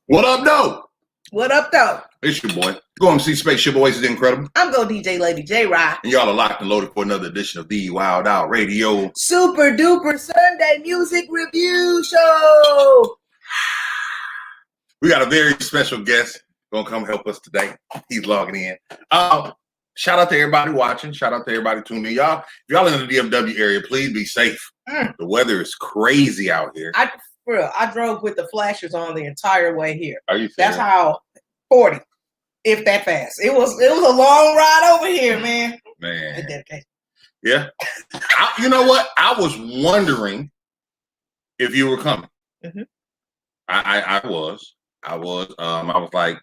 What up, though? What up, though? It's your boy. Go and see Spaceship Boys is incredible. I'm Go DJ Lady J Rod. And y'all are locked and loaded for another edition of the Wild Out Radio Super Duper Sunday Music Review Show. We got a very special guest gonna come help us today. He's logging in. Shout out to everybody watching. Shout out to everybody tuning in. Y'all, if y'all in the DFW area, please be safe. The weather is crazy out here. I drove with the flashers on the entire way here. Are you serious? That's how 40, if that fast. It was a long ride over here, man. Man. Dedication. Yeah. You know what? I was wondering if you were coming. Mm-hmm. I was. I was like,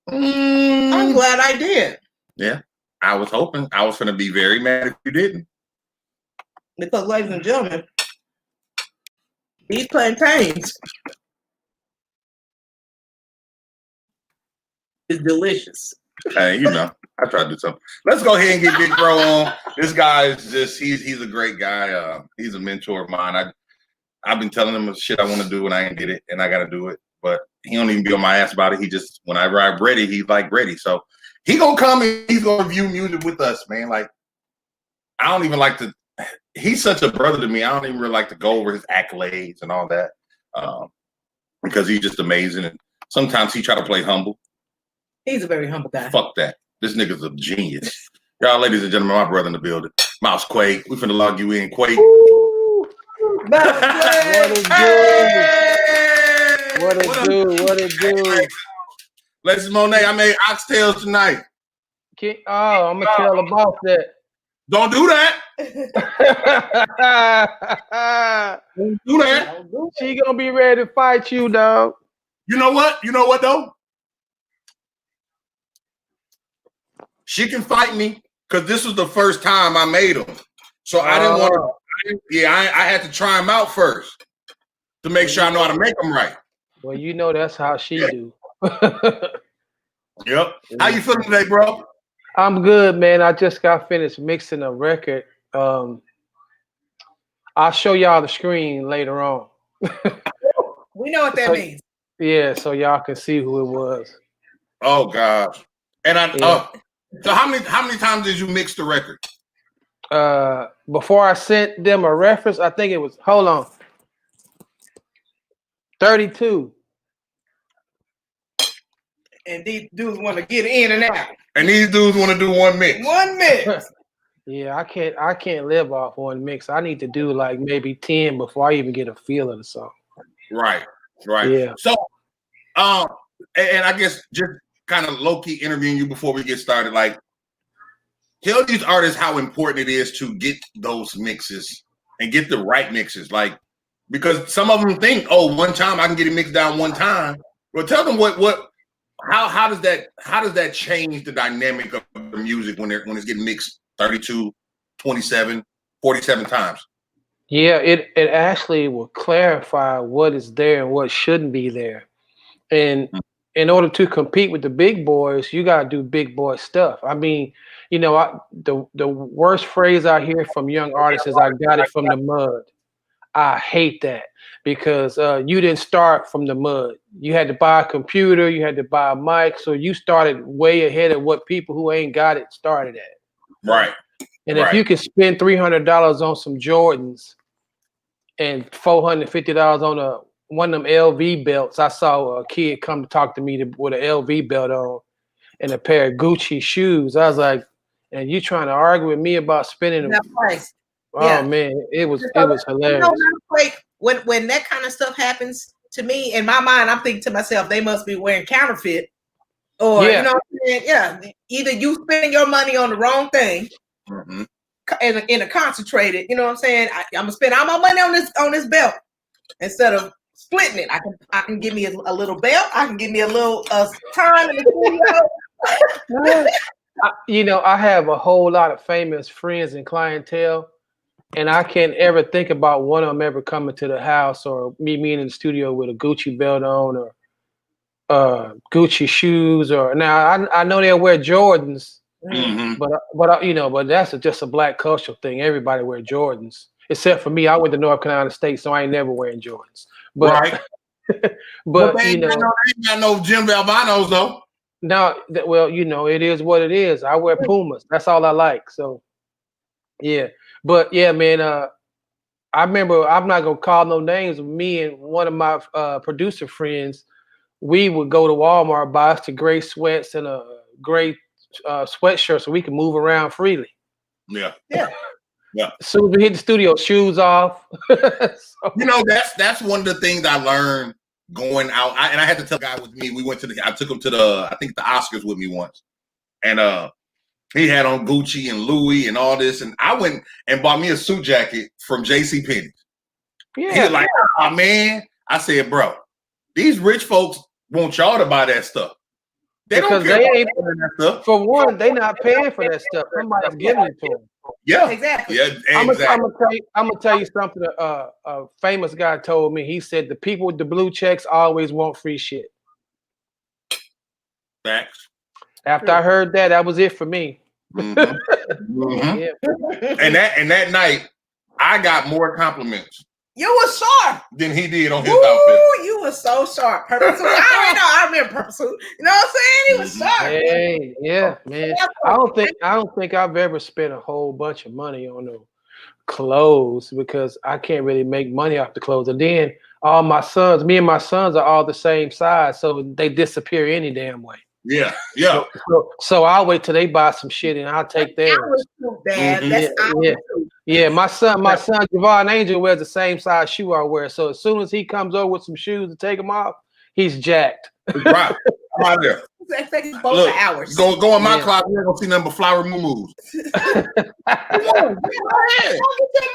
I'm glad I did. Yeah. I was hoping. I was going to be very mad if you didn't. Because, ladies and gentlemen, these plantains is delicious. Hey, you know, I tried to do something. Let's go ahead and get Big Bro on. This guy is he's a great guy. He's a mentor of mine. I've been telling him the shit I want to do and I ain't did it and I got to do it. But he don't even be on my ass about it. He just, whenever I'm ready, he's like ready. So he gonna come and he's gonna review music with us, man. Like, I don't even like to, he's such a brother to me. I don't even really like to go over his accolades and all that because he's just amazing. And sometimes he try to play humble. He's a very humble guy. Fuck that. This nigga's a genius. Y'all, ladies and gentlemen, my brother in the building. Mousequake. We finna log you in, Quake. What it do? Ladies Monet, I made oxtails tonight. I'm gonna tell the boss that. Don't do that. Don't do that. She gonna be ready to fight you, dog. You know what? You know what though? She can fight me because this was the first time I made them. So I didn't want to. Yeah, I had to try them out first to make sure I know how to make them right. Well, you know that's how she do. Yep. How you feeling today, bro? I'm good, man. I just got finished mixing a record. I'll show y'all the screen later on. We know what that means. Yeah, so y'all can see who it was. Oh gosh. And so how many times did you mix the record? Before I sent them a reference, I think it was 32. And these dudes want to get in and out. And these dudes want to do one mix. One mix. Yeah, I can't live off one mix. I need to do like maybe 10 before I even get a feel of the song. Right. Yeah. So, and I guess just kind of low-key interviewing you before we get started, like, tell these artists how important it is to get those mixes and get the right mixes. Like, because some of them think, oh, one time I can get it mixed down one time. Well, tell them how does that change the dynamic of the music when it's getting mixed 32, 27, 47 times? Yeah, it actually will clarify what is there and what shouldn't be there. And in order to compete with the big boys, you got to do big boy stuff. I mean, you know, the worst phrase I hear from young artists is "I got it from the mud." I hate that because you didn't start from the mud. You had to buy a computer, you had to buy a mic, so you started way ahead of what people who ain't got it started at. Right. And if you can spend $300 on some Jordans and $450 on one of them LV belts, I saw a kid come to talk to me with an LV belt on and a pair of Gucci shoes. I was like, and you trying to argue with me about spending that price? Oh man, it was hilarious. You know, like when that kind of stuff happens to me, in my mind, I'm thinking to myself, they must be wearing counterfeit, or you know what I'm saying? Yeah, either you spending your money on the wrong thing, in a concentrated, you know what I'm saying? I'm gonna spend all my money on this belt instead of splitting it. I can give me a little belt. I can give me a little time in the studio. You know, I have a whole lot of famous friends and clientele. And I can't ever think about one of them ever coming to the house or me being in the studio with a Gucci belt on or Gucci shoes. Or now I know they'll wear Jordans, but that's just a black cultural thing. Everybody wear Jordans except for me. I went to North Carolina State, so I ain't never wearing Jordans. But But they you know, ain't got no Jim Valvanos though. now, well, you know, it is what it is. I wear Pumas. That's all I like. So, yeah. But yeah, man. I remember. I'm not gonna call no names. Me and one of my producer friends, we would go to Walmart, buy us the gray sweats and a gray sweatshirt so we can move around freely. Yeah. As soon as we hit the studio, shoes off. So, You know, that's one of the things I learned going out. And I had to tell the guy with me. We went to I took him to the Oscars with me once, and he had on Gucci and Louis and all this, and I went and bought me a suit jacket from JCPenney. yeah. He was like, "Oh man," I said, "Bro, these rich folks want y'all to buy that stuff. They because don't care they ain't, that stuff." for one, they not paying for that stuff. Somebody's giving it to them. Yeah, Exactly. Yeah, I'm exactly. gonna tell you something. A famous guy told me. He said the people with the blue checks always want free shit. Facts. After I heard that, that was it for me. Mm-hmm. Mm-hmm. Yeah. And that night, I got more compliments You was sharp. than he did on his Woo, outfit. you was so sharp. Purple suit. I already know. I remember purple suit. You know what I'm saying? He was sharp. Hey, yeah, man. I don't think I've ever spent a whole bunch of money on no clothes because I can't really make money off the clothes. And then all my sons, me and my sons are all the same size, so they disappear any damn way. Yeah. So I'll wait till they buy some shit and I'll take theirs. I was too bad. Mhm. That's Yeah. too. Yeah, my son Javon Angel wears the same size shoe I wear. So as soon as he comes over with some shoes to take them off, he's jacked. Right. I'm out there. It takes both Look, hours. go in my Yeah. closet. You ain't gonna see nothing but flower moo-moos. Come on, go ahead. Go get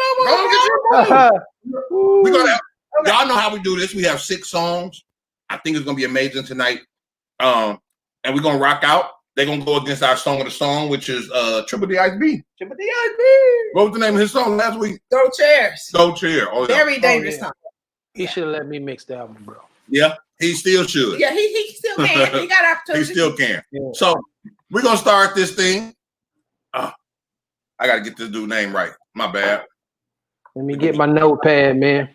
your moo. We gonna y'all know how we do this. We have 6 songs. I think it's gonna be amazing tonight. And we're gonna rock out. They're gonna go against our song of the song, which is Triple DIB. Triple DIB. What was the name of his song last week? Throw chairs. Go Cheer. Oh, yeah. Very dangerous yeah. time. He should have let me mix the album, bro. Yeah, he still should. Yeah, he still can. He got He opportunity. still can. Yeah. So we're gonna start this thing. I gotta get this dude's name right. My bad. Let me get my notepad, man.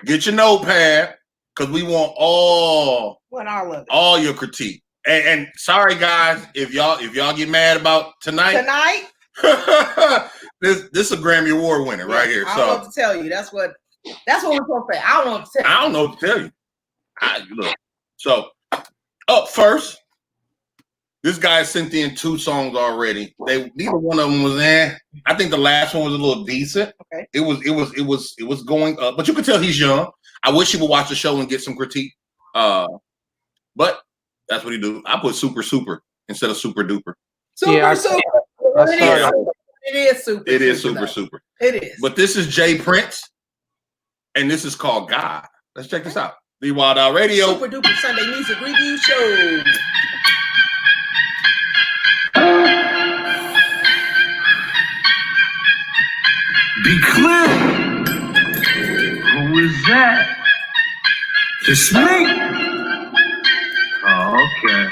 Get your notepad because we want all of it. All your critique. And sorry guys, if y'all get mad about tonight, this is a Grammy Award winner right here. I don't know what to tell you. That's what we're gonna say. I don't know what to tell you. I don't know what to tell you. Look. So up first, this guy sent in 2 songs already. Neither one of them was in. I think the last one was a little decent. Okay. It was going up, but you could tell he's young. I wish he would watch the show and get some critique. But that's what he do. I put super instead of super duper. Super. Yeah, It is super. It is super. It is. But this is Jay Prince, and this is called God. Let's check this out. The Wild Out Radio. Super Duper Sunday Music Review Show. Be clear. Who is that? It's me. Oh, okay.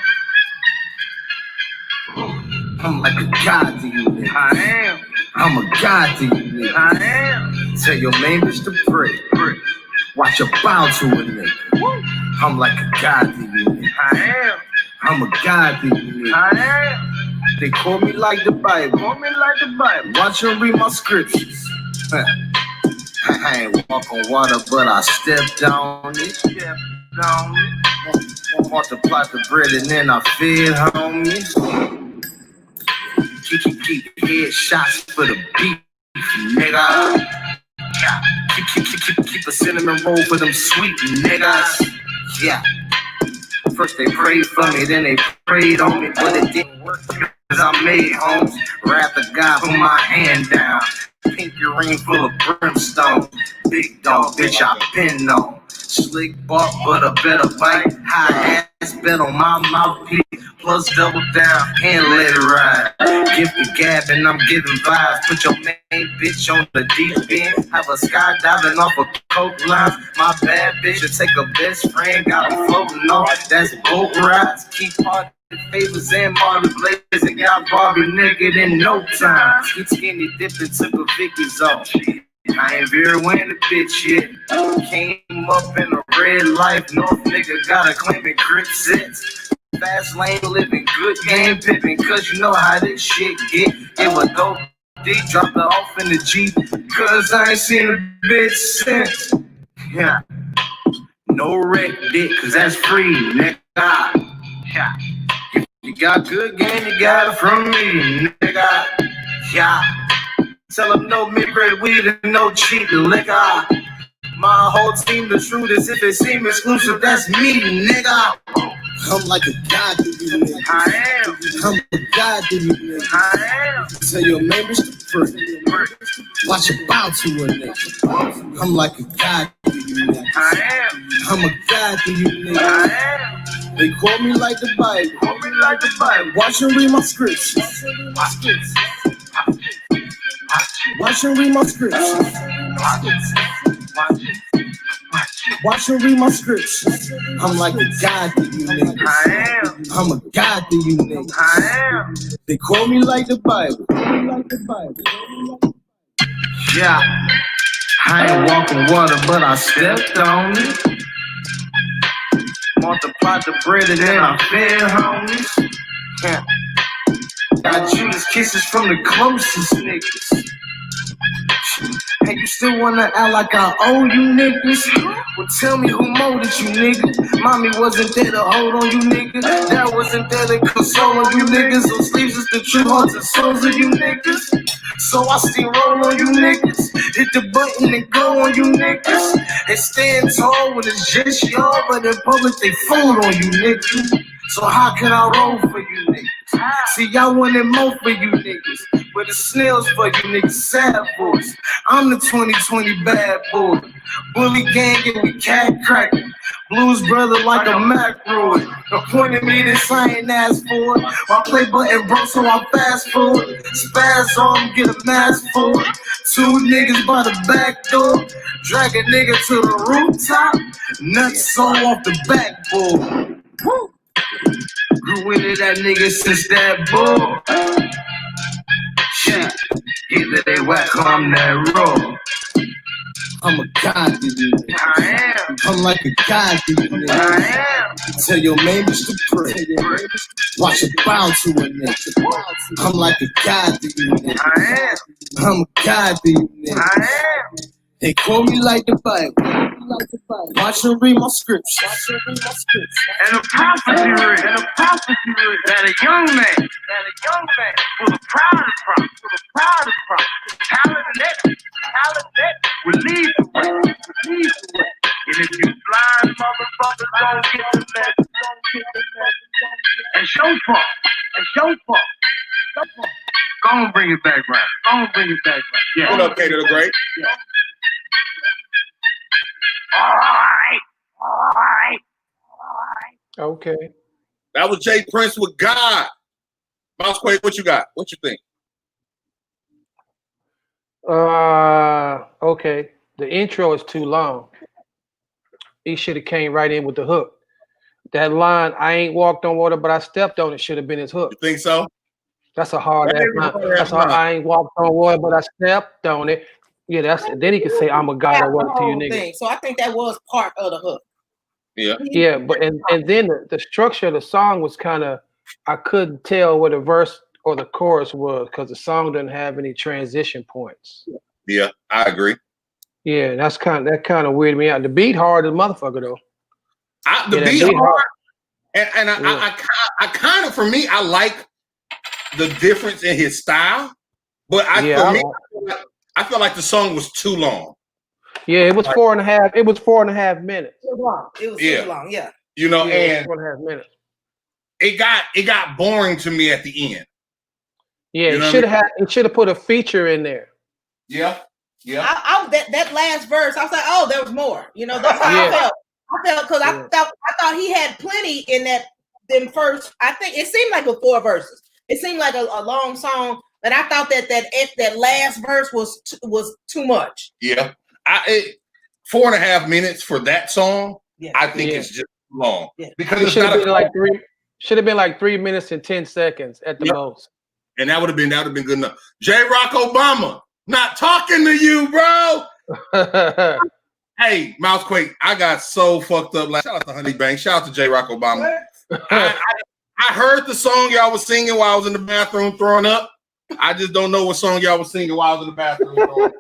I'm like a god to you, nigga. I am. I'm a god to you, nigga. I am. Tell your man to pray. Watch your bow to a nigga. I'm like a god to you, nigga. I am. I'm a god to you, nigga. I am. They call me like the Bible. Watch them read my scriptures. I ain't walk on water, but I stepped on it. Multiply the bread and then I fed homies. Keep headshots for the beef, nigga. Keep a cinnamon roll for them sweet niggas. Yeah. First they prayed for me, then they prayed on me, but it didn't work cause I made homes. Wrath the guy put my hand down. Pinky ring full of brimstone. Big dog, bitch, I been on. Slick bark, but a better bite. High ass bet on my mouthpiece. Plus double down and let it ride. Give the gab and I'm giving vibes. Put your main bitch on the deep end. Have a skydiving off of coke lines. My bad bitch will take a best friend. Got him floating off. That's boat rides. Keep party favors and Marley Blazers. And got Barbie naked in no time. Get skinny dipping, took a Vicky's off. I ain't very winning the bitch yet. Came up in a red life, North nigga gotta claim it, grip sets. Fast lane living, good game pippin', cause you know how this shit get. Give a dope D, drop it off in the Jeep, cause I ain't seen a bitch since. Yeah. No wreck dick, cause that's free, nigga. Yeah. You got good game, you got it from me, nigga. Yeah. Tell them no mid-grade weed and no cheap liquor. My whole team the truth is if it seem exclusive, that's me, nigga. I'm like a god to you, nigga. I am. I'm a god to you, nigga. I am. Tell your members to pray. Watch it bow to a nigga. I'm like a god to you, nigga. I am. I'm a god to you, nigga. I am. They quote me like the Bible. Quote me like the Bible. Watch and read my scriptures. Watch and read my scriptures. Watch and read my scriptures. I'm like a god to you, nigga. I am. I'm a god to you, nigga. I am. They quote me like the Bible. Yeah. I ain't walking water, but I stepped on it. Multiplied the bread and then I fed homies. Yeah. Got Judas kisses from the closest niggas. And you still wanna act like I owe you niggas? Well, tell me who molded you, nigga. Mommy wasn't there to hold on you, nigga. Dad wasn't there to console on you, niggas. Those sleeves is the true hearts and souls of you niggas. So I still roll on you niggas. Hit the button and go on you niggas. And stand tall when it's just y'all, but in public they fold on you niggas. So how can I roll for you niggas? See, y'all wanted more for you niggas, but the snails for you niggas, sad boys. I'm the 2020 bad boy. Bully gang and we cat cracking. Blues brother like a Mac Roy. Appointed me this I ain't asked for. My play button broke so I fast forward. Spaz on, get a mask for it. Two niggas by the back door. Drag a nigga to the rooftop. Nuts so off the backboard. Woo! Grew into that nigga since that bull. Yeah, either they whack or I'm that raw. I'm a god to you, nigga. I am. I'm like a god to you, nigga. I am. Tell your neighbors to pray. Watch it bow to a nigga. I'm like a god to you, nigga. I am. I'm a god to you, nigga. I am. They quote me like the Bible. Watch and read my scriptures. And a prophecy writ, that a young man, full of pride and talented, will lead the way. And if you blind motherfuckers don't get the message, and show fault. Go on, bring it back round. Yeah. What up, K to the Great? All right. Okay. That was Jay Prince with God. Mousequake, what you got? What you think? Okay. The intro is too long. He should have came right in with the hook. That line, I ain't walked on water, but I stepped on it, should have been his hook. You think so? That's a hard ass line. That's how I ain't walked on water, but I stepped on it. Yeah, that's it. Then he can say, I'm a god I work to you, nigga. So I think that was part of the hook. Yeah. Yeah, but and then the structure of the song was kind of, I couldn't tell what the verse or the chorus was because the song doesn't have any transition points. Yeah, I agree. Yeah, that kind of weirded me out. The beat hard as motherfucker though. The beat hard. And I kind of, for me, I like the difference in his style, but I feel like the song was too long. Yeah, it was 4.5. It was 4.5 minutes. It was too long, yeah. You know, and 4.5 minutes. It got boring to me at the end. Yeah, you know it should have put a feature in there. Yeah. That last verse, I was like, oh, there was more. You know, that's how I felt. I felt because I thought he had plenty in them first. I think it seemed like 4 verses. It seemed like a long song, but I thought that last verse was too much. Yeah, 4.5 minutes for that song. Yeah. I think it's just too long because it should have been like 3. Should have been like 3 minutes and 10 seconds at the most. And that would have been good enough. J. Rock Obama, not talking to you, bro. Hey, Mousequake, I got so fucked up. Like, shout out to Honey Bang. Shout out to J. Rock Obama. I heard the song y'all was singing while I was in the bathroom throwing up. I just don't know what song y'all was singing while I was in the bathroom throwing up.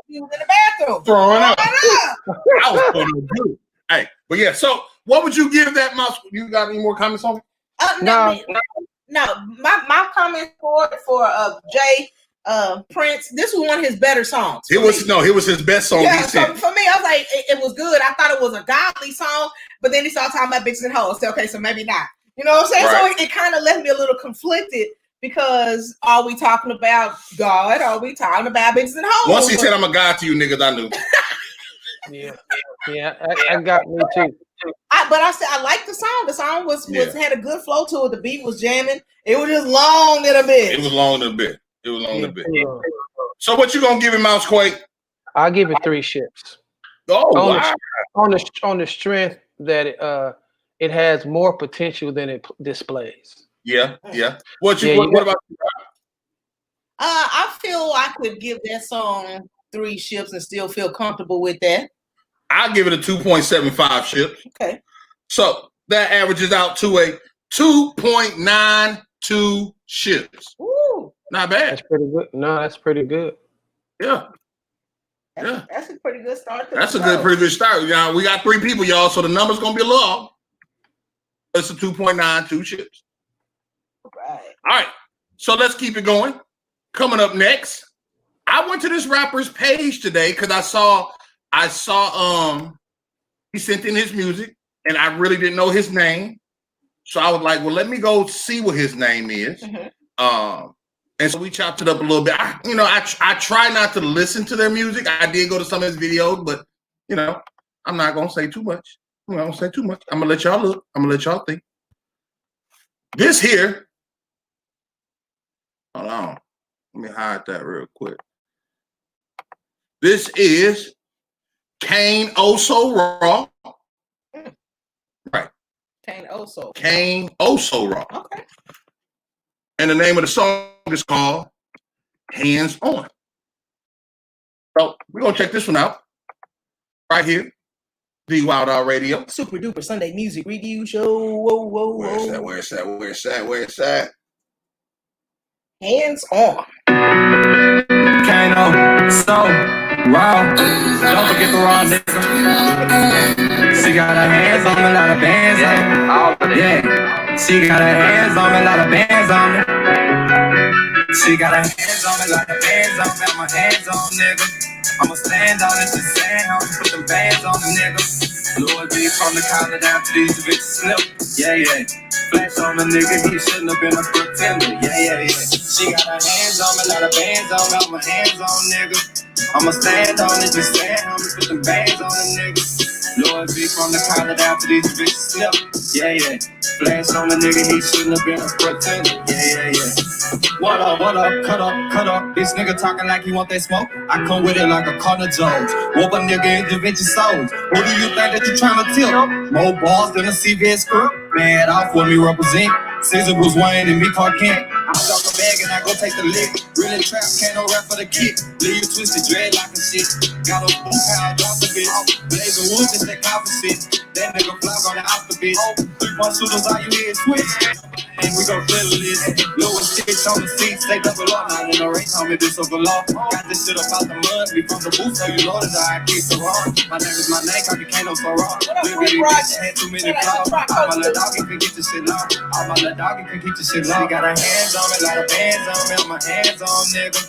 You was in the bathroom Throwing up. I was throwing up good. Hey, but yeah, so what would you give that mouse? You got any more comments on it? No. My comment for Jay Prince, this was one of his better songs. It was his best song. Yeah, so for me, I was like, it was good. I thought it was a godly song, but then he started talking about bitches and hoes. So, okay, so maybe not. You know what I'm saying? Right. So it kind of left me a little conflicted because are we talking about God? Are we talking about bitches and hoes? Once he said, "I'm a god to you niggas," I knew. Yeah, I got me too. But I said I liked the song. The song was had a good flow to it. The beat was jamming. It was just long in a bit. It was long in a bit. So what you gonna give him, Mousequake? I'll give it 3 ships. Oh, wow. On the strength that it has more potential than it displays. Yeah. What about you? I feel I could give that song 3 ships and still feel comfortable with that. I'll give it a 2.75 ships. Okay. So that averages out to a 2.92 ships. Ooh. Not bad. That's pretty good. No, that's pretty good. Yeah. That's a pretty good start. That's a pretty good start. You know, we got 3 people, y'all, so the number's gonna be a little off. It's a 2.92 ships. Right. All right. So let's keep it going. Coming up next, I went to this rapper's page today because I saw he sent in his music and I really didn't know his name. So I was like, well, let me go see what his name is. Mm-hmm. And so we chopped it up a little bit. I try not to listen to their music. I did go to some of his videos, but I'm not gonna say too much. I'm gonna let y'all look. I'm gonna let y'all think. This here, hold on. Let me hide that real quick. This is Kane Oso Raw. Right. Kane Oso. Kane Oso Raw. Okay. And the name of the song is called Hands On. So we're going to check this one out. Right here. The Wild Out Radio. Super duper Sunday music review show. Whoa. Where's that? Hands On. Kano, so raw. Don't forget the raw nigga. She got her hands on me, a lot of bands on me. Yeah, she got her hands on me, a lot of bands on me. She got her hands on me, a lot of bands on me. Got my hands on nigga. I'ma stand on it, just saying how to put them bands on the nigga. Lord be from the collar down to these bitches slip. Yeah. Flash on the nigga, he shouldn't have been a pretender. Yeah. She got her hands on me, a lot of bands on me. Got my hands on nigga. I'ma stand on it, just saying how to put them bands on the nigga. Lord be from the collar down to these bitches slip. Yeah. Flash on the nigga, he shouldn't have been a pretender. Yeah. What up, cut up. This nigga talking like he want that smoke. I come with it like a Connor Jones. Whoop a nigga in Da Vinci souls. Who do you think that you trying to tilt? More balls than a CVS script. Mad off when me represent. Caesar Bruce Wayne and me Clark Kent. I drop a bag and I go take the lick. Really trap, can't no rap for the kick. Leave you twisted, dreadlock and shit. Got a boom pound, drop the bitch. Blazing wood, just that coffee shit. That nigga flock on the Oscar bitch. 3-1 shooters, all you hear is switch. And we gon' fill this. Lower stitch on the seat, stay double up. Now in the race, homie, this over law. Got this shit up out the mud, we from the booth, so you know that I keep the raw. My name is my name, copy Kano so raw. Little bitty bitch, had too many flaws. All my little doggy can get this shit low. All my little doggy can keep this shit low. She got her hands on me, lot of bands on me, my hands on nigga.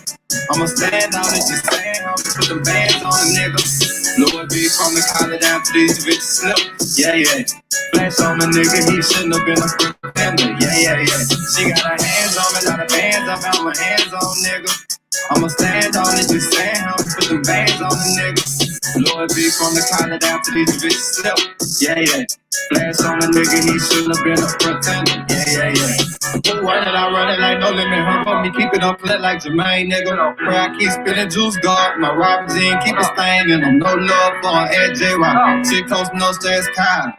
I'ma stand on it, just saying, I'ma put them bands on a nigga. Lord be from the collar down to these bitches slip. Yeah. Flash on the nigga, he shouldn't have been a pretender. Yeah. She got her hands on me, lot of bands on me, my hands on nigga. I'ma stand on it, just saying, I'ma put them bands on the nigga. Lord be from the collar down to these bitches slip. Yeah. Flash on the nigga, he shouldn't have been a pretender. Yeah. Run it like no limit, hump me, keep it on flat like Jermaine, nigga. Pray I keep spinning juice, guard. My rappers in, keep it staying, and I'm no love for an AJ Rock. Shit coast no stress, Kyle.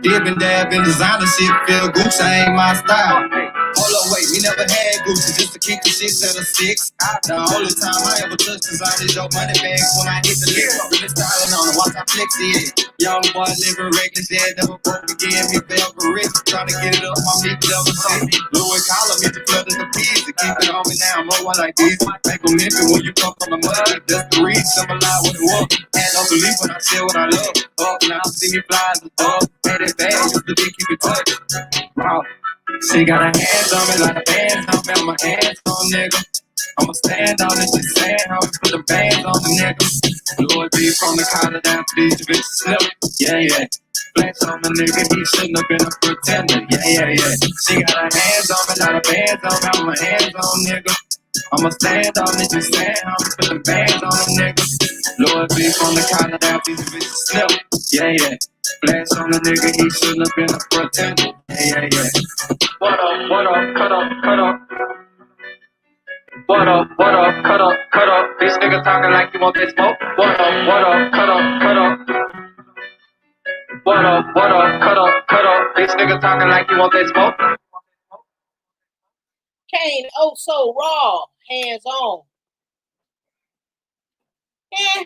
Dib and dab in designer shit, feel Gucci ain't my style. Hold up, wait, we never had Gucci just to keep the shit set of six. The only time I ever touched designer dope money bags when I hit the lift. It's the island on the watch I flex it. Young boy living reckless, yeah, never broke again. Me fell for rich, trying to get it up, my meat never see. Louis collar, me the flood of the peas. To keep it on me now, I'm more like this. Make them live when you come from the mud. That's the reason, symbolize what it was. Had no belief when I said what I love. Up now, see me fly as a dove. Had it bad, used to be keep it touched. Wow. She got her hands on me like a band on me, my hands on nigga. I'ma stand on it, just saying how we put the bands on the nigga. Lord be from the collar down to these bitches slip. Yeah, yeah. Flex on the nigga, he shouldn't have been a pretender. Yeah, yeah, yeah. She got her hands on me like a band on me, my hands on nigga. I'ma stand on it, just saying how we put the bands on the nigga. Lord be from the collar down to these bitches slip. Yeah, yeah. Flash on the nigga, he shouldn't have been a pretender. Yeah, yeah, yeah. What up, cut up. What up, cut up. This nigga talking like you want that smoke. What up, cut up. What up, cut up. This nigga talking like you want that smoke. Kane, oh so raw, hands on. Yeah.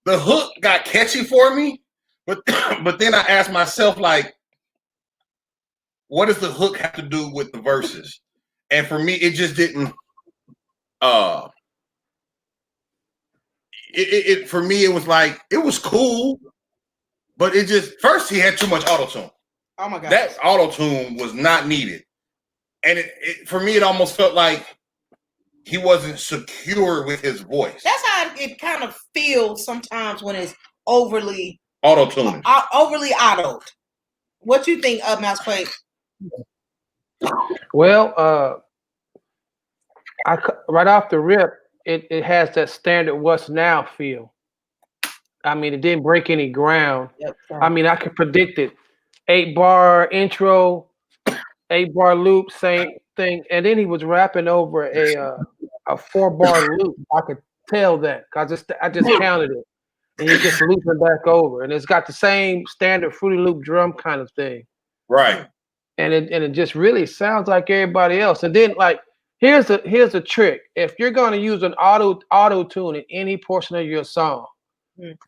The hook got catchy for me, but then I asked myself, like, what does the hook have to do with the verses? And for me, it just didn't. For me, it was like, it was cool, but it just, first he had too much auto-tune. Oh my god, that auto-tune was not needed, and for me, it almost felt like he wasn't secure with his voice. That's how it kind of feels sometimes when it's overly auto-tuned. Overly autoed. What you think of Mousequake? Well, right off the rip, it has that standard "What's Now" feel. I mean, it didn't break any ground. Yep. I mean, I could predict it. 8-bar intro, 8-bar loop, same thing, and then he was rapping over a 4-bar loop. I could tell that because I just counted it, and he's just looping back over, and it's got the same standard Fruity Loop drum kind of thing, right? And it just really sounds like everybody else. And then, like, here's a trick: if you're going to use an auto tune in any portion of your song,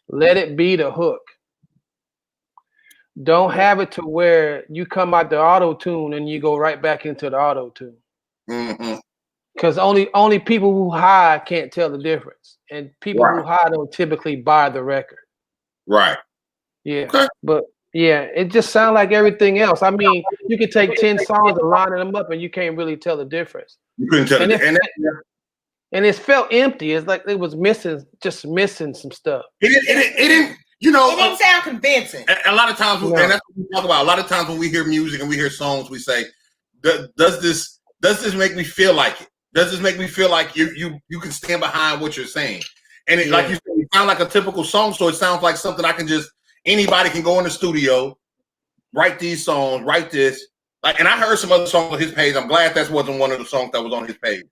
let it be the hook. Don't have it to where you come out the auto tune and you go right back into the auto tune. Because only people who high can't tell the difference, and people who high don't typically buy the record. Right. Yeah. Okay. But yeah, it just sounds like everything else. I mean, you could take 10 songs and line them up, and you can't really tell the difference. You couldn't tell and it felt empty. It's like it was missing some stuff. It didn't. You know, it didn't sound convincing. A lot of times, and that's what we talk about. A lot of times when we hear music and we hear songs, we say, "Does this make me feel like it? Does this make me feel like you can stand behind what you're saying?" And it, like you said, it sounds like a typical song. So it sounds like something anybody can go in the studio, write these songs, write this. Like, and I heard some other songs on his page. I'm glad that wasn't one of the songs that was on his page.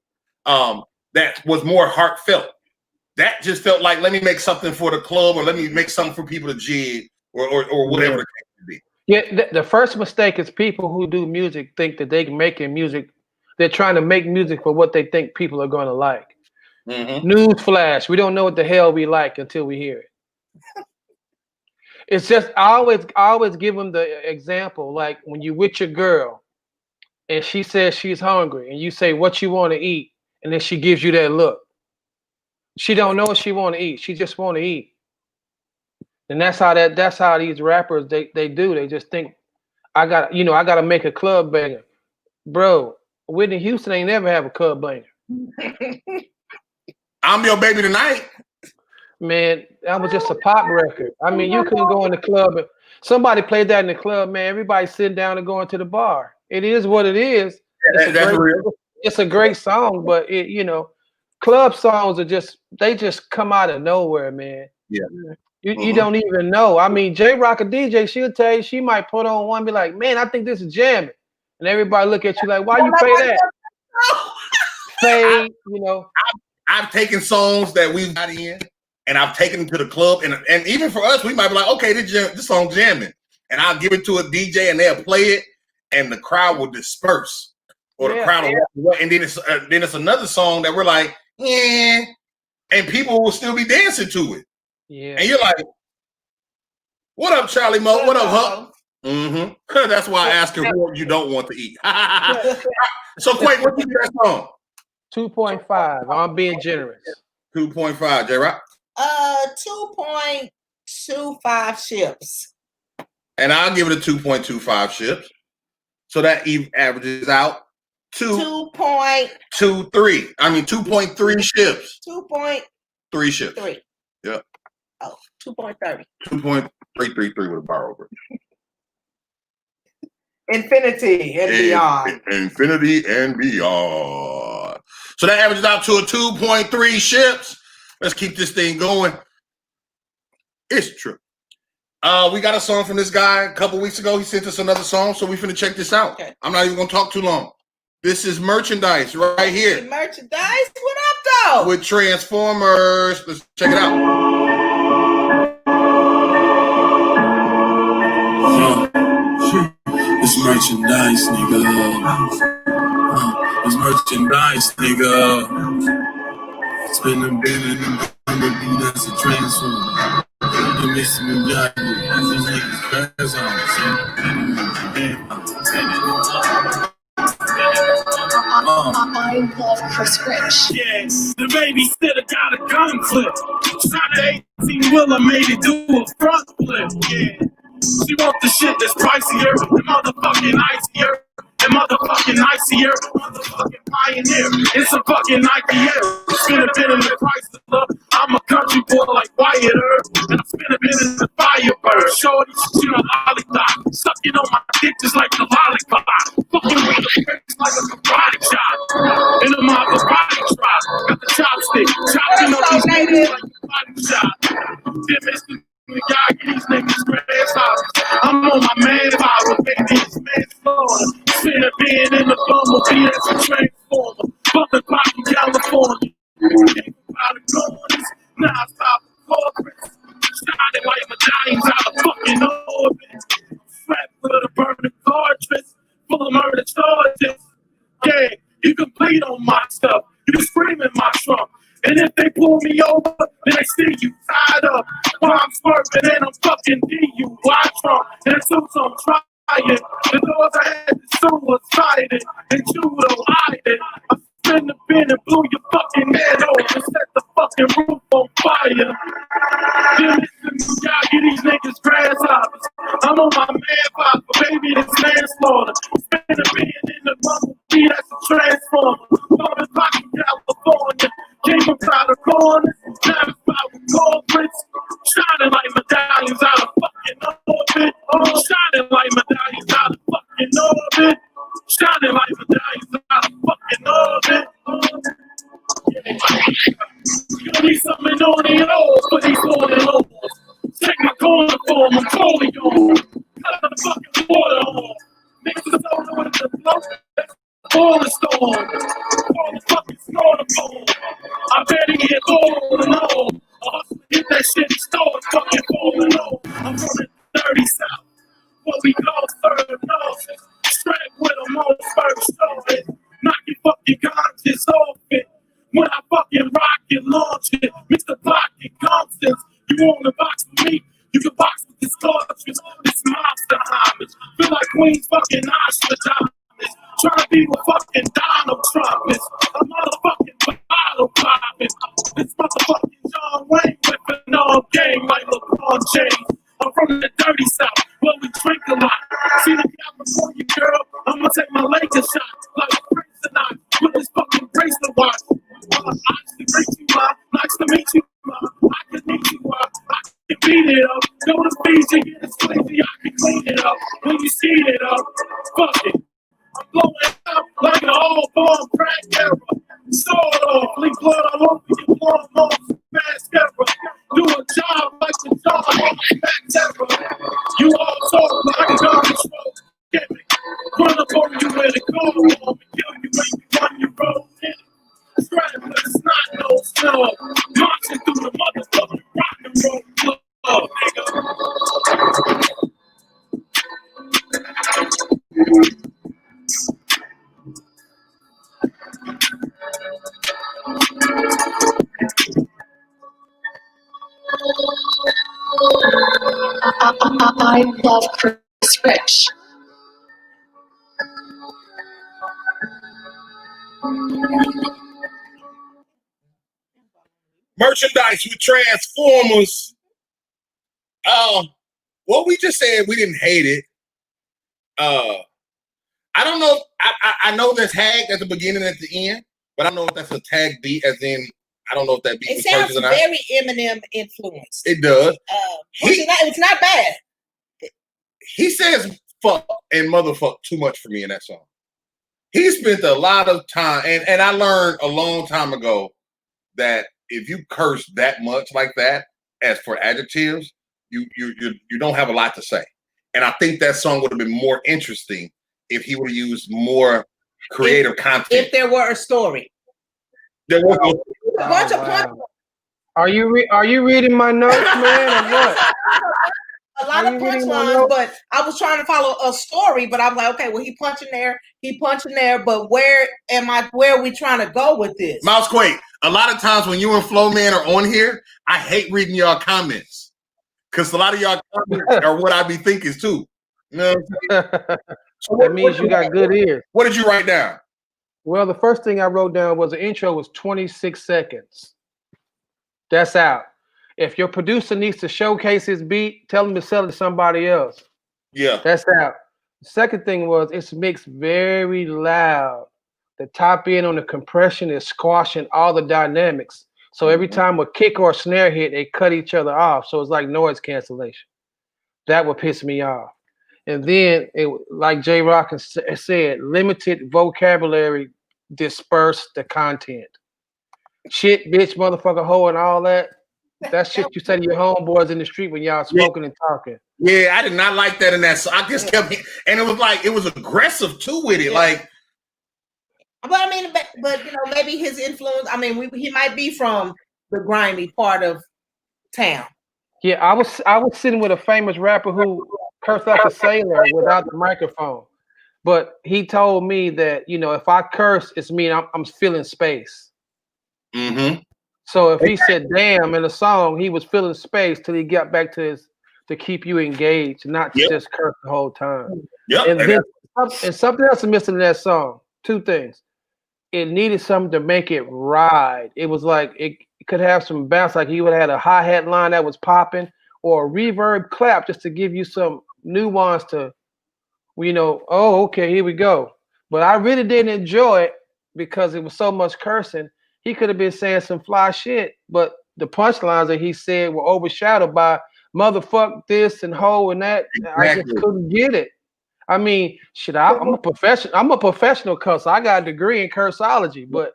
That was more heartfelt. That just felt like, let me make something for the club, or let me make something for people to jig, or whatever the case may be. Yeah, the first mistake is people who do music think that they're making music. They're trying to make music for what they think people are going to like. Newsflash: we don't know what the hell we like until we hear it. It's just I always give them the example, like when you with your girl, and she says she's hungry, and you say, "What you want to eat?" and then she gives you that look. She don't know what she want to eat. She just want to eat. And that's how these rappers they do. They just think I gotta make a club banger. Bro, Whitney Houston ain't never have a club banger. I'm Your Baby Tonight. Man, that was just a pop record. I mean, you couldn't go in the club and somebody played that in the club, man. Everybody's sitting down and going to the bar. It is what it is. It's a great song, but club songs they just come out of nowhere, man. Yeah. You don't even know. I mean, J-Rock, a DJ, she'll tell you, she might put on one, be like, "Man, I think this is jamming." And everybody look at you like, "Why you play that?" Fade, I've taken songs that we've got in, and I've taken them to the club, and even for us, we might be like, "Okay, this song's jamming." and I'll give it to a DJ and they'll play it, and the crowd will disperse, or the crowd will walk away, and then it's another song that we're like, yeah, and people will still be dancing to it. Yeah, and you're like, what up, Charlie Mo? What up, Huck? Mm-hmm. That's why I asked her what you don't want to eat. So, Quake, what do you give that song? 2.5. I'm being generous. 2.5, J-Rock. 2.25 ships. And I'll give it a 2.25 ships. So that even averages out 2.23. I mean 2.3 ships. 2.3 ships. 3. Yep. Oh, 2.30. 2.333 with a bar over it. Infinity and beyond. Infinity and beyond. So that averages out to a 2.3 ships. Let's keep this thing going. It's true. We got a song from this guy a couple weeks ago. He sent us another song, so we finna check this out. Okay. I'm not even gonna talk too long. This is Merchandise right here. Merchandise? What up, though? With Transformers. Let's check it out. It's merchandise, nigga. It's merchandise, nigga. Spin a bin in the beat as a transformer. You missing me, yeah. These niggas press on. I love Chris Rich. Yeah, the babysitter got a gun clip. Shot at 18 Willer, made it do a front flip. Yeah. She want the shit that's pricier, and motherfucking icier, and motherfucking icier, motherfucking pioneer. It's a fucking Nike Air. Spin a bit in the Chrysler. I'm a country boy like Wyatt Earp, and I spin a bit in the Firebird. Shorty, she a lollipop, sucking on my dick just like the lollipop. Fucking with the face like a karate chop, and I'm out the body drop. Got the chopstick, chopping up these niggas like the body shop. These niggas grass houses. I'm on my man power, baby, it's manslaughter. Spin a bin in the bumblebee, that's a transformer. Bumping pop in California. Came out of corners, now I stop corporates. Shining like medallions out of fucking orbit. Strapped with a burning cartridge, full of murder charges. Yeah, you can bleed on my stuff. You can scream in my trunk. And if they pull me over, then they see you tied up. While I'm swerving and I'm fucking DUI Trump. And it's so I'm trying. The doors I had to suicide and judo hide it. I spin the bin and blew your fucking head off and set the fucking roof on fire. Then listen, y'all get these niggas grasshoppers. I'm on my man pop, baby, this manslaughter. Spin the bin in the bumblebee, that's a transformer. Bumping pocket California. Came from out of corners, now it's about with corporates. Shining like medallions out of fucking orbit. Shining like medallions out of fucking orbit. Shining like medallions out of fucking orbit. You need something on the old for these morning lords. Take my corner form, I'm totally on. Cut the fucking water on. Mix the soda with the flow. Falling storm, all the fucking snorter phone. I better get all and all. Hit that shit and start fucking falling on. I'm from the dirty south, what we call third north. Straight with them on first started. Knock your fucking conscience off it. When I fucking rock and launch it, Mr. Pocket Constance. You want to box with me? You can box with this cartridge. This monster homage. Feel like Queen's fucking ostrich. Trying to be with fucking Donald Trump. It's a motherfucking bottle popping. It's motherfucking John Wayne whipping all game like LeBron James. I'm from the dirty south where we drink a lot. See the California girl, I'ma take my Lakers shot like Prince and I with this fucking bracelet watch. Nice to meet you, ma. Nice to meet you, ma. I can meet you, ma. I can beat it up. Go to Fiji, get it squeezy. I can clean it up. When you see it up, fuck it. I'm blowing up like an all-born crack era. Sword off, leave blood all over your blood off, mascara. Do a job like the job on back terror. You all talk like a garbage smoke. Get me. Run up on you where the go. I'm gonna kill you when you run your road in it. Scratch, but it's not no snow. Marching through the motherfucking rock and roll club, nigga. I love Chris Rich. Merchandise with Transformers. What we just said, we didn't hate it. I don't know. I know there's Hag at the beginning and at the end, but I don't know if that's a tag beat, as in, I don't know if that beat it sounds or not. very Eminem influenced. It does. It's not bad. He says fuck and motherfuck too much for me in that song. He spent a lot of time, and I learned a long time ago that if you curse that much like that, as for adjectives, you don't have a lot to say. And I think that song would have been more interesting if he would have used more creative content. If there were a story. There was a bunch of punch. Are you reading my notes, man, or what? A lot of punchlines, but I was trying to follow a story, but I'm like, okay, well, he punching there, but where are we trying to go with this? Mousequake, a lot of times when you and Flow Man are on here, I hate reading y'all comments. Because a lot of y'all comments are what I be thinking too. You know what I'm saying? So that means you got good ears. What did you write down? Well, the first thing I wrote down was the intro was 26 seconds. That's out. If your producer needs to showcase his beat, tell him to sell it to somebody else. Yeah. That's out. The second thing was it's mixed very loud. The top end on the compression is squashing all the dynamics. So every time a kick or a snare hit, they cut each other off. So it's like noise cancellation. That would piss me off. And then, like J Rock said, limited vocabulary dispersed the content. Shit, bitch, motherfucker, hoe, and all that. That shit you say to your homeboys in the street when y'all smoking and talking. Yeah, I did not like that in that. So I just kept, and it was aggressive too with it. Like, but I mean, but you know, maybe his influence. I mean, he might be from the grimy part of town. Yeah, I was sitting with a famous rapper who cursed like a sailor without the microphone, but he told me that if I curse, it's mean I'm filling space. Mm-hmm. So if he said "damn" in a song, he was filling space till he got back to keep you engaged, not to just curse the whole time. Yeah. And something else is missing in that song. Two things. It needed something to make it ride. It was like it could have some bounce, like he would have had a hi-hat line that was popping, or a reverb clap just to give you some nuance to, oh, okay, here we go. But I really didn't enjoy it because it was so much cursing. He could have been saying some fly shit, but the punchlines that he said were overshadowed by motherfuck this and hoe and that. Exactly. I just couldn't get it. I mean, shit, I'm a professional cusser. I got a degree in cursology, but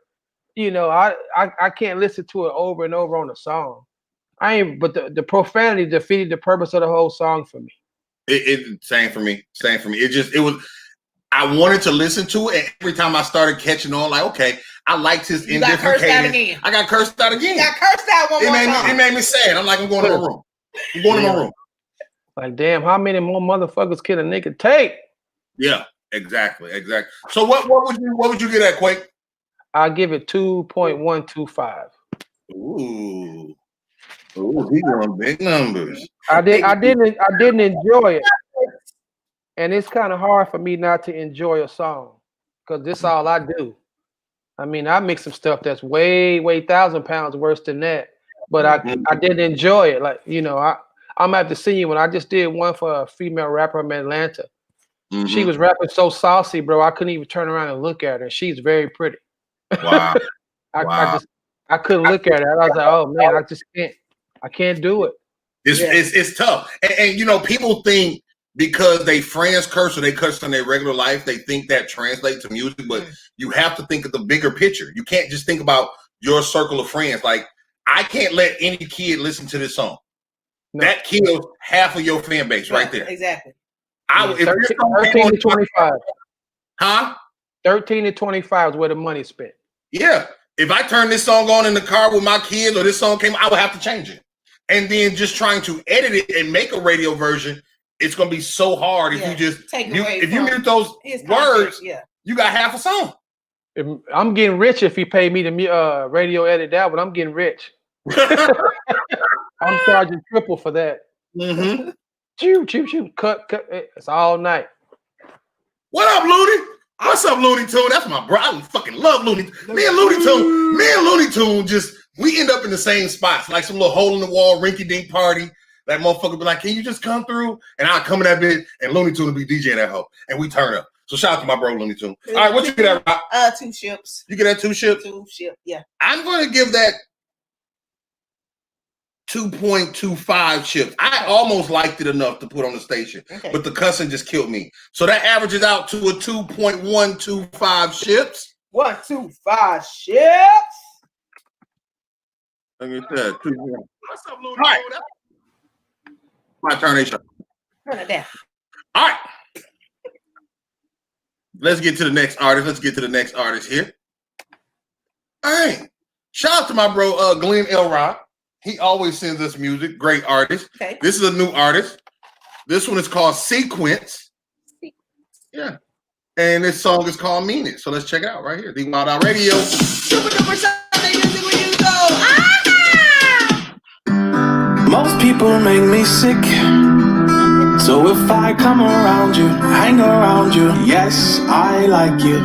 I can't listen to it over and over on a song. But the profanity defeated the purpose of the whole song for me. Same for me. I wanted to listen to it, and every time I started catching on, like, okay, I liked his indifferent cadence. I got cursed out again. You got cursed out one more time. It made me sad. I'm like, I'm going to my room. I'm going to my room. Like, damn, how many more motherfuckers can a nigga take? Yeah, exactly. So what would you get at, Quake? I'll give it 2.125. Ooh, he going big numbers. I didn't enjoy it. And it's kind of hard for me not to enjoy a song because this is all I do. I mean, I mix some stuff that's way 1,000 pounds worse than that, but I didn't enjoy it. Like, I'm gonna have to see you when I just did one for a female rapper from Atlanta. Mm-hmm. She was rapping so saucy, bro. I couldn't even turn around and look at her. She's very pretty. Wow. I couldn't look at her. I was like, oh man, I can't do it. It's tough. And people think because they friends curse or they curse in their regular life, they think that translates to music, but you have to think of the bigger picture. You can't just think about your circle of friends. Like, I can't let any kid listen to this song. No. That kills half of your fan base right there. Exactly. 13 to 25. Huh? 13 to 25 is where the money's spent. Yeah. If I turn this song on in the car with my kids or this song came, I would have to change it. And then just trying to edit it and make a radio version, it's going to be so hard if you just if you mute those words, you got half a song. I'm getting rich if you pay me to radio edit that one. I'm getting rich. I'm charging triple for that. Mm-hmm. Choo, choo, choo. Cut. It's all night. What up, Looney? What's up, Looney Tune? That's my bro. I fucking love Looney. Me and Looney Tune just, we end up in the same spots, like some little hole in the wall, rinky dink party. That motherfucker be like, can you just come through? And I'll come in that bit, and Looney Tune will be DJing that hoe. And we turn up. So shout out to my bro, Looney Tune. All right, what you get at, Rob? 2 ships. You get that 2 ships? 2 ships, yeah. I'm going to give that 2.25 ships. I almost liked it enough to put on the station, but the cussing just killed me. So that averages out to a 2.125 ships. 125 ships. Look at that. What's up, Looney? All right. My turn, Aisha. Turn it down. All right. Let's get to the next artist. Here. All right. Shout out to my bro, Glenn Elrod. He always sends us music. Great artist. Okay. This is a new artist. This one is called Sequence. Yeah. And this song is called Mean It. So let's check it out right here. The Wild Out Radio. Super duper Sunday music when you go. Ah! Most people make me sick. So if I come around you, hang around you, yes, I like you.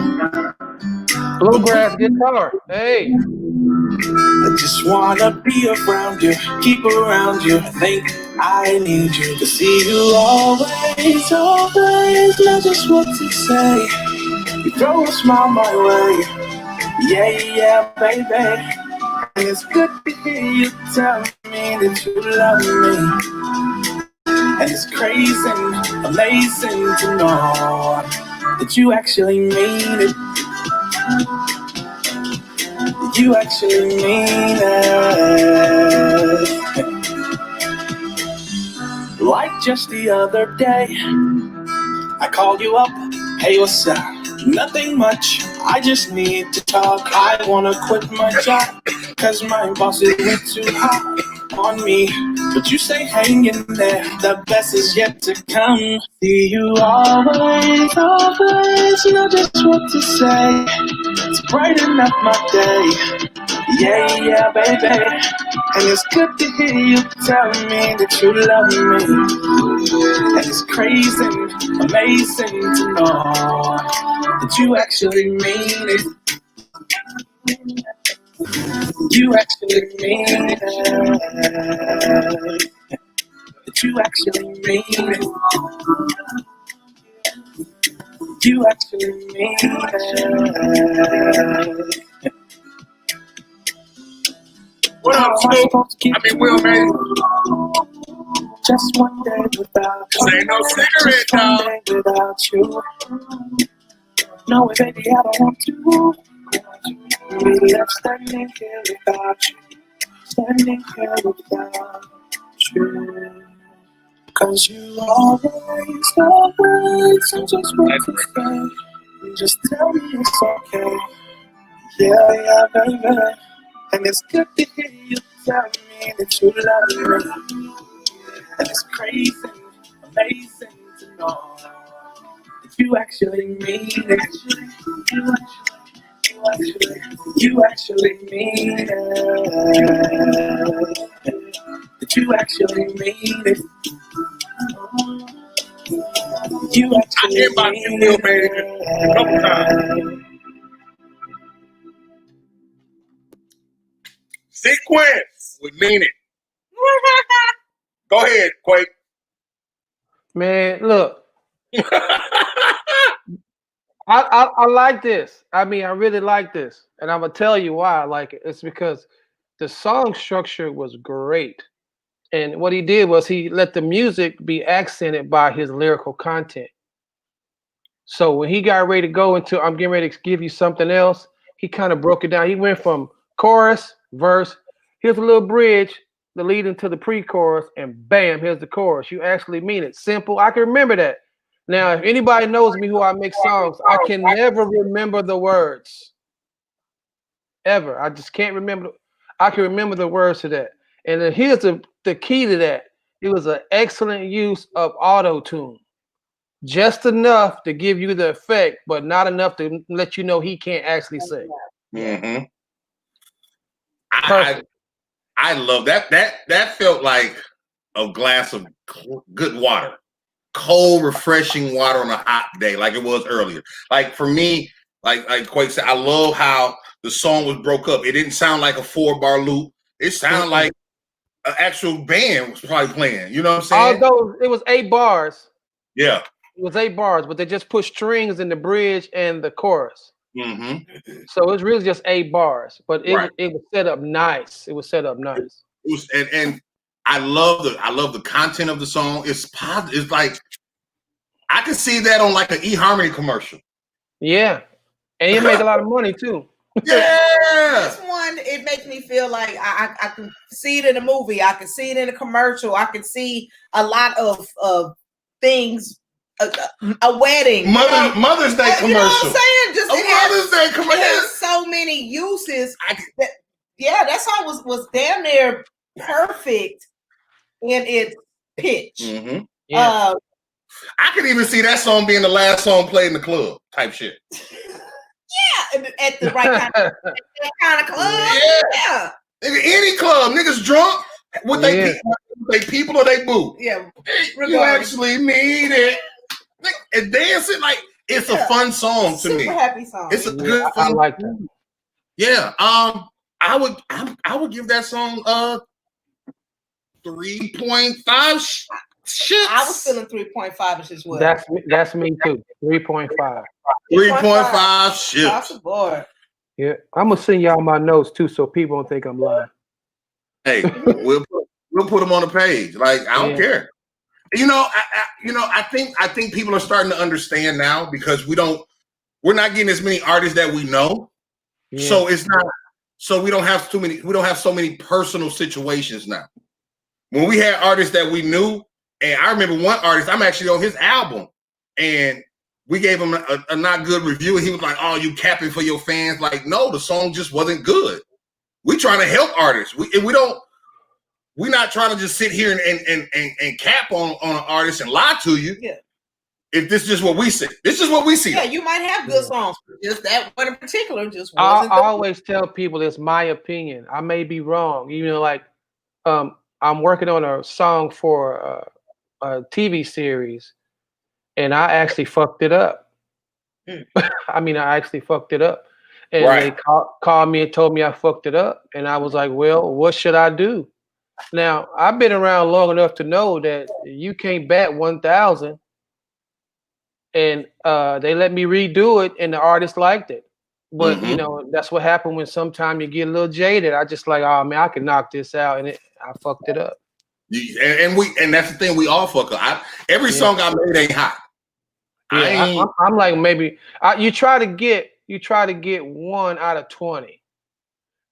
Bluegrass guitar. Hey. I just wanna be around you, keep around you. I think I need you to see you always, always. Not just what to say. You throw a smile my way. Yeah, baby. And it's good to hear you tell me that you love me. And it's crazy, amazing to know that you actually mean it. You actually mean it. Like just the other day, I called you up, hey, what's up? Nothing much, I just need to talk. I wanna quit my job, cause my boss is way too hot on me. But you say hang in there, the best is yet to come. See you always, always, know just what to say. It's brighten up my day. Yeah, baby. And it's good to hear you tell me that you love me. And it's crazy, amazing to know that you actually mean it. You actually mean it. That you actually mean it. You actually mean it. What up, Snoop? Will, man. Just one day without you. This ain't no cigarette, Just one day without you. No, baby, I don't want to. We left standing here without you. Standing here without you. Cause you always, always, I just want to stay. Just tell me it's okay. Yeah, baby. And it's good to hear you tell me that you love me. And it's crazy, amazing to know that you actually mean it. You actually mean it. That you actually mean it. You actually mean it. A couple times. Sequence. We mean it. Go ahead, Quake. Man, look. I like this. I mean, I really like this. And I'm going to tell you why I like it. It's because the song structure was great. And what he did was he let the music be accented by his lyrical content. So when he got ready to go into I'm getting ready to give you something else, he kind of broke it down. He went from chorus, verse, here's a little bridge, the lead into the pre-chorus, and bam, here's the chorus. You actually mean it. Simple. I can remember that. Now, if anybody knows me who I make songs, I can never remember the words. Ever. I just can't remember. I can remember the words to that. And then here's the key to that. It was an excellent use of auto-tune. Just enough to give you the effect, but not enough to let you know he can't actually sing. Mm-hmm. I love that. That felt like a glass of good water, cold, refreshing water on a hot day, like it was earlier. Like for me, like Quake said, I love how the song was broke up. It didn't sound like a 4-bar loop. It sounded like an actual band was probably playing. You know what I'm saying? Although it was 8 bars. Yeah. It was 8 bars, but they just put strings in the bridge and the chorus. Mm-hmm. So it was really just 8 bars, but it Right. was set up nice. It was set up nice. It was, and I love the content of the song. It's positive. It's like I could see that on like an eHarmony commercial. Yeah, and it made a lot of money too. Yeah. This one, it makes me feel like I can see it in a movie. I can see it in a commercial. I can see a lot of things. A wedding, Mother's Day commercial. You know what I'm saying? Just Mother's Day commercial. It has so many uses. That song was damn near perfect in its pitch. Mm-hmm. Yeah. I could even see that song being the last song played in the club type shit. Yeah, at the right kind of club. Yeah. Any club, niggas drunk with they people or they boo. Yeah. You actually need it. And dancing like it's a fun song to me. Super happy song. It's a good fun. I like that. Yeah. I would give that song 3.5 shit. I was feeling 3.5 as well. That's me too. 3.5. 3.5 shit. Across the board. Yeah, I'm gonna send y'all my notes too, so people don't think I'm lying. Hey, we'll put them on the page. Like I don't care. I think people are starting to understand now because we're not getting as many artists that we know. Yeah. So it's not. So we don't have so many personal situations now. When we had artists that we knew, and I remember one artist, I'm actually on his album, and we gave him a not good review, and he was like, "Oh, you capping for your fans?" Like, no, the song just wasn't good. We trying to help artists. We're not trying to just sit here and cap on an artist and lie to you. Yeah. If this is just what we see. This is what we see. Yeah, you might have good songs. Just that one in particular just wasn't. I always tell people it's my opinion. I may be wrong. Like I'm working on a song for a TV series, and I actually fucked it up. I actually fucked it up. And they called me and told me I fucked it up. And I was like, well, what should I do? Now, I've been around long enough to know that you can't bat 1,000. And they let me redo it, and the artist liked it. But, that's what happened when sometimes you get a little jaded. I just like, oh, man, I can knock this out. And I fucked it up. And that's the thing, we all fuck up. Every song I made ain't hot. Yeah, I'm like maybe you try to get 1 out of 20.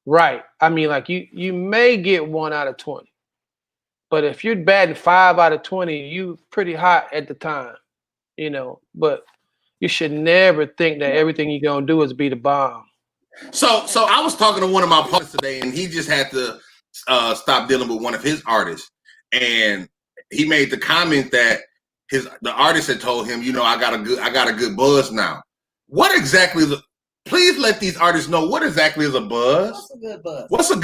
Right. Like you may get 1 out of 20. But if you're batting 5 out of 20, you pretty hot at the time, but you should never think that everything you're gonna do is be the bomb. So I was talking to one of my partners today, and he just had to stop dealing with one of his artists, and he made the comment that the artist had told him, I got a good buzz now. What exactly please let these artists know what exactly is a buzz. What's a good buzz? What's a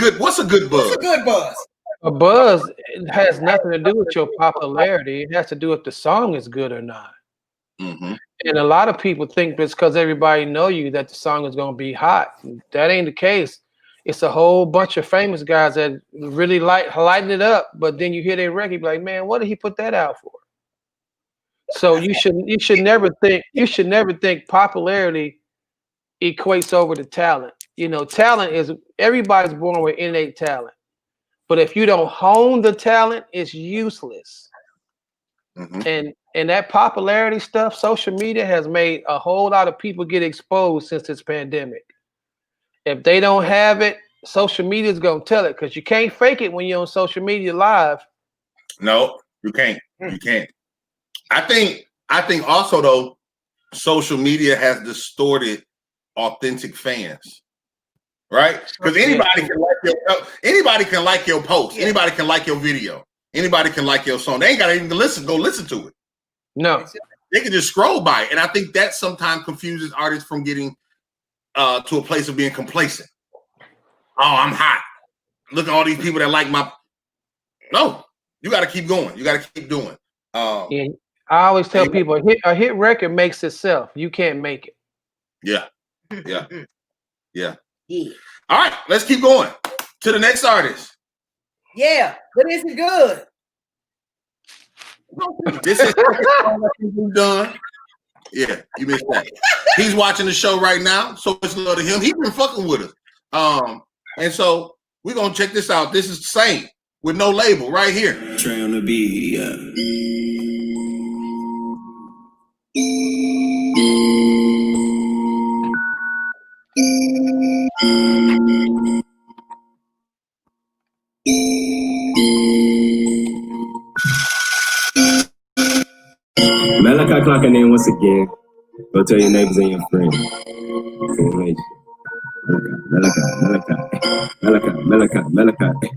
good buzz? What's a good buzz? A buzz has nothing to do with your popularity. It has to do with the song is good or not. Mm-hmm. And a lot of people think it's because everybody know you that the song is going to be hot. That ain't the case. It's a whole bunch of famous guys that really lighten it up, but then you hear their record, be like, man, what did he put that out for? So you should never think popularity equates over to talent. Talent is everybody's born with innate talent. But if you don't hone the talent, it's useless. Mm-hmm. And that popularity stuff, social media has made a whole lot of people get exposed since this pandemic. If they don't have it, social media is going to tell it, because you can't fake it when you're on social media live. No, you can't. You can't. I think also, though, social media has distorted authentic fans. Right? Because anybody can like your post. Yeah. Anybody can like your video. Anybody can like your song. They ain't got to even go listen to it. No. They can just scroll by it. And I think that sometimes confuses artists from getting to a place of being complacent. Oh, I'm hot. Look at all these people that like my... No. You got to keep going. You got to keep doing. Yeah, I always tell people a hit record makes itself. You can't make it. Yeah. All right, let's keep going to the next artist. Yeah, but is it good? This is done. Yeah, you missed that. He's watching the show right now, so it's love to him. He's been fucking with us. And so we're gonna check this out. This is Saint with no label right here. Trey on the beat, Malachi clocking in once again. Go tell your neighbors and your friends. Malachi.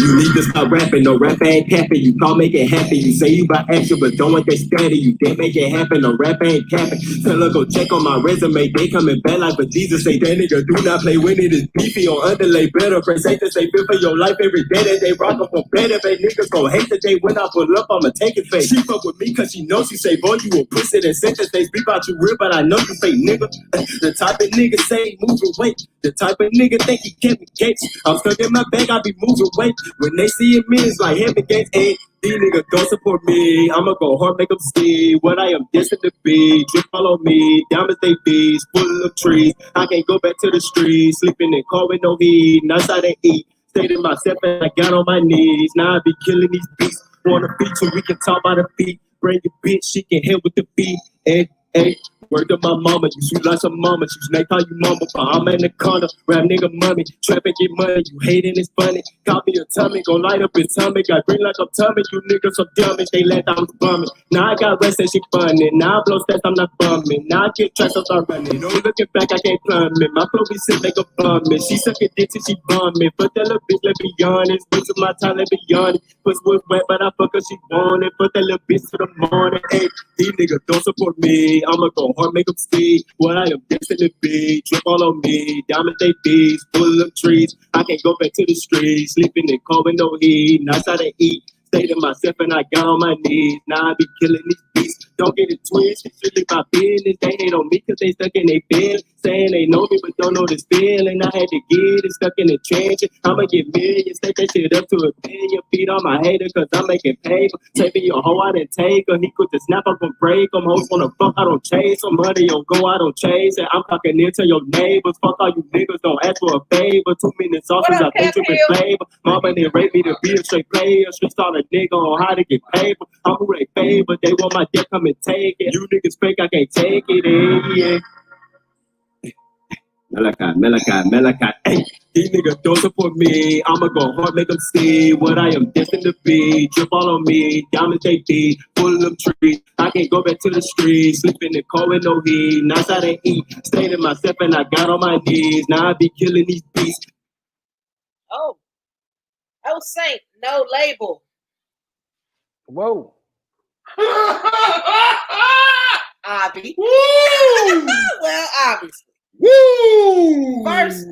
You need to stop rapping, no rap ain't capping. You can't make it happen. You say you about action, but don't understand it. You can't make it happen, no rap ain't capping. Tell her go check on my resume. They coming bad like but Jesus say that nigga do not play when it is beefy or underlay better. Press hate to say feel for your life every day that they rock up for better. They niggas gon' hate the day when I pull up, I'ma take it face. She fuck with me cause she knows she say, boy, you a pussy that sentence. They speak about you real, but I know you fake nigga. The type of nigga say moving weight. The type of nigga think he Kevin Gates. I'm stuck in my bag, I be moving weight. When they see me, it's like heaven gates. Hey, these niggas don't support me. I'ma go hard, make them see what I am destined to be. Drip follow me, diamonds they bees, full of trees. I can't go back to the streets, sleeping in car with no heat. Nights I didn't eat, stayed in myself and I got on my knees. Now I be killing these beats. Wanna beat so we can talk by the feet. Bring your bitch, she can hit with the beat. Hey, word to my mama, you sweet like some mama. You snake how you mama, but I'm in the corner. Rap nigga money, trap and get money. You hating it's funny. Call me a tummy, gon' light up his tummy. Got green like I'm tummy. You niggas some dummies, they let I was bumming. Now I got rest and she funny. Now I blow stats, I'm not bumming. Now I get tracks, I'm start running. No looking back, I can't plummet. My flow be sick, make a bumming. She suck a dick till she bumming. But that little bitch, let me honest. Bitch of my time, let me honest. Puss was wet, but I fuck her, she want it. Put that little bitch to the morning. Hey, these niggas don't support me. I'ma go hard, make them see what I am destined to be. Drip all on me, diamond they bees, full of trees. I can't go back to the streets, sleeping in car with no heat. Nights I didn't eat, stayed in myself and I got on my knees. Now I be killing these beats. Don't get it twisted, it's really my business. They hate on me cause they stuck in their bed. Saying they know me but don't know this feeling. I had to get it, stuck in the trenches. I'ma get millions, take that shit up to $1 billion. Feet on my hater cause I'm making paper. Taking your hoe, I didn't take her. He quit the snap, I'm gon' break him. Hoes wanna fuck, I don't chase them. Money don't go, I don't chase it. I'm talking into your neighbors. Fuck all you niggas, don't ask for a favor. 2 minutes sauces, I think you in flavor. Mama didn't rape me to be a straight player. Street start a nigga on how to get paper. I'm who they favor, they want my dick, come and take it. You niggas fake, I can't take it, yeah. Malachi, hey, these niggas don't support me. I'ma go hard, make them see what I am destined to be. Drip all on me, diamonds they be, full of trees. I can't go back to the streets, sleeping in car with no heat. Nights I didn't eat, stayed in myself and I got on my knees. Now I be killing these beats. Oh, Saint, no label. Whoa. Obvi. Woo! Well, obviously. Woo! First,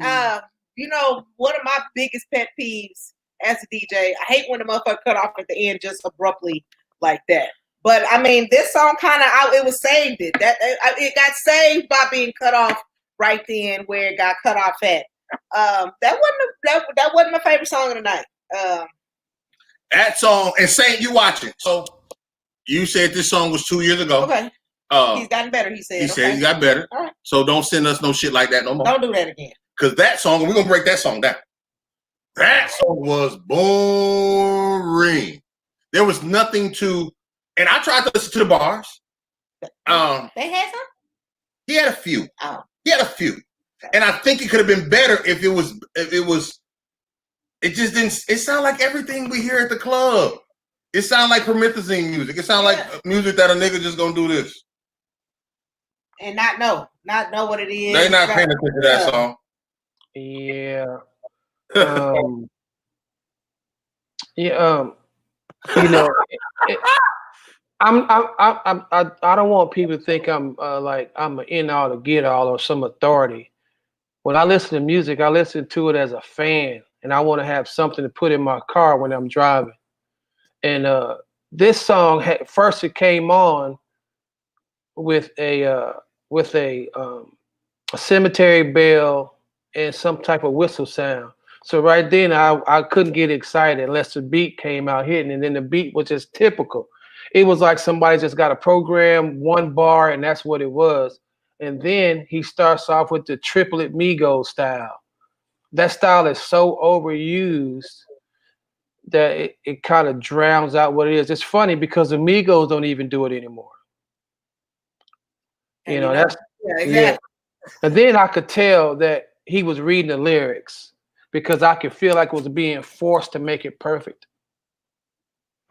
one of my biggest pet peeves as a DJ, I hate when the motherfucker cut off at the end just abruptly like that. But I mean, this song kind of it was saved. It got saved by being cut off right then where it got cut off at. That wasn't my favorite song of the night. That song, and Saint, you watching? So you said this song was 2 years ago. Okay. He's gotten better. He said. He said he got better. All right. So don't send us no shit like that no more. Don't do that again. Cause that song, we're gonna break that song down. That song was boring. There was nothing to, and I tried to listen to the bars. They had some? He had a few. Oh. He had a few. Okay. And I think it could have been better if it just didn't, it sounded like everything we hear at the club. It sounded like promethazine music. It sounded like music that a nigga just gonna do this. And not know what it is. They not paying attention to that song. Yeah. I don't want people to think I'm I'm an end all to get all or some authority when I listen to music, I listen to it as a fan, and I want to have something to put in my car when I'm driving. And this song first it came on with a cemetery bell and some type of whistle sound. So right then I couldn't get excited unless the beat came out hitting, and then the beat was just typical. It was like somebody just got a program, one bar, and that's what it was. And then he starts off with the triplet Migos style. That style is so overused that it kind of drowns out what it is. It's funny because the Migos don't even do it anymore. You know, that's exactly. Yeah. And then I could tell that he was reading the lyrics because I could feel like it was being forced to make it perfect.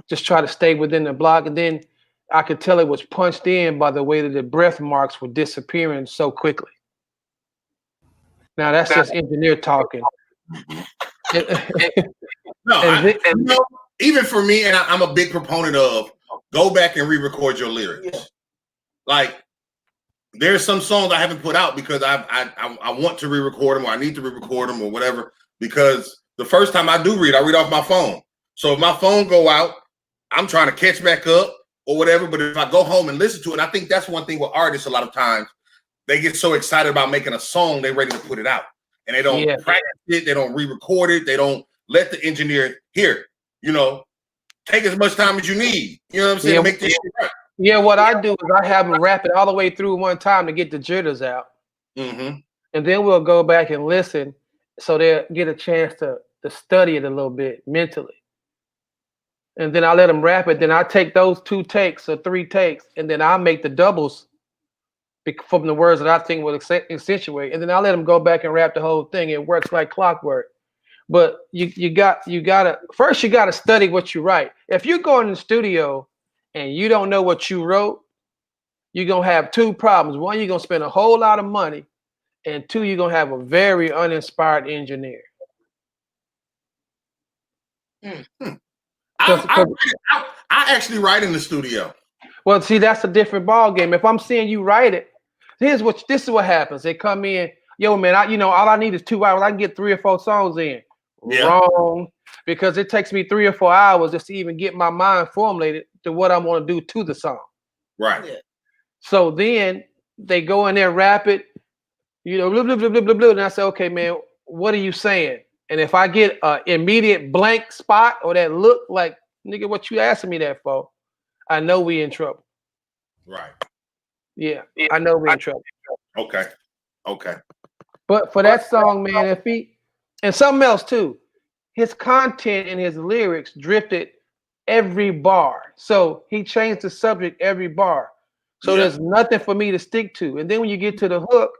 Just try to stay within the block. And then I could tell it was punched in by the way that the breath marks were disappearing so quickly. Now that's just engineer talking. No, even for me, and I'm a big proponent of go back and re-record your lyrics. Yeah. Like, there's some songs I haven't put out because I want to re-record them, or I need to re-record them, or whatever. Because the first time I do read, I read off my phone. So if my phone go out, I'm trying to catch back up or whatever. But if I go home and listen to it, I think that's one thing with artists. A lot of times they get so excited about making a song, they're ready to put it out, and they don't practice it, they don't re-record it, they don't let the engineer hear it. You know, take as much time as you need. You know what I'm saying? Make this shit right. Yeah, what I do is I have them rap it all the way through one time to get the jitters out. Mm-hmm. And then we'll go back and listen so they'll get a chance to study it a little bit mentally. And then I let them rap it. Then I take those 2 takes or 3 takes, and then I'll make the doubles from the words that I think will accentuate. And then I let them go back and rap the whole thing. It works like clockwork. But you gotta study what you write. If you go in the studio and you don't know what you wrote, you're gonna have 2 problems. One, you're gonna spend a whole lot of money, and 2, you're gonna have a very uninspired engineer. I actually write in the studio. Well, see, that's a different ball game. If I'm seeing you write it, this is what happens. They come in, yo, man, all I need is 2 hours. I can get 3 or 4 songs in. Yeah. Wrong, because it takes me 3 or 4 hours just to even get my mind formulated to what I want to do to the song. Right. Yeah. So then they go in there, rap it, blah, blah, blah, blah, blah, blah, and I say, okay, man, what are you saying? And if I get an immediate blank spot or that look like, nigga, what you asking me that for? I know we in trouble. Right. Yeah, I know we in trouble. Okay. But for that song, man, and something else too, his content and his lyrics drifted every bar. So he changed the subject every bar. So there's nothing for me to stick to. And then when you get to the hook,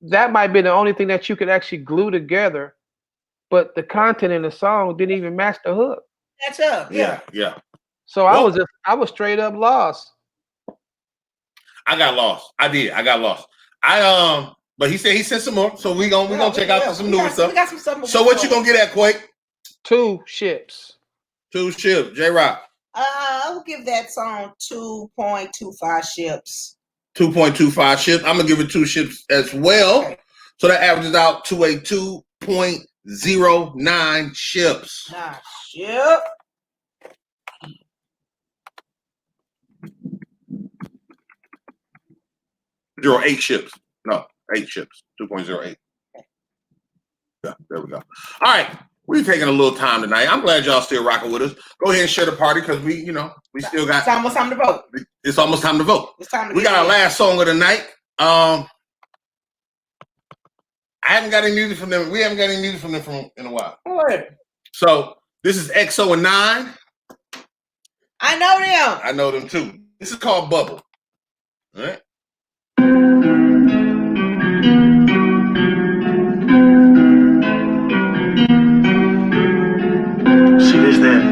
that might be the only thing that you could actually glue together. But the content in the song didn't even match the hook. That's up. Yeah. So I was straight up lost. I got lost. I got lost. But he said he sent some more, so we gonna check out some newer stuff. We got some stuff. So what you gonna get at, Quake? 2 ships. 2 ships. J-Rock. I will give that song 2.25 ships. 2.25 ships. I'm gonna give it 2 ships as well. Okay. So that averages out to a 2.09 ships. Ship. 0.8 ships. No, 8 ships. 2.08. Yeah, there we go. All right. We're taking a little time tonight. I'm glad y'all still rocking with us. Go ahead and share the party because we still got. It's almost time to vote. It's almost time to vote. It's time to we got our last song of the night. I haven't got any music from them. We haven't got any music from them in a while. What? So this is XO and 9. I know them. I know them too. This is called Bubble. All right. See, this that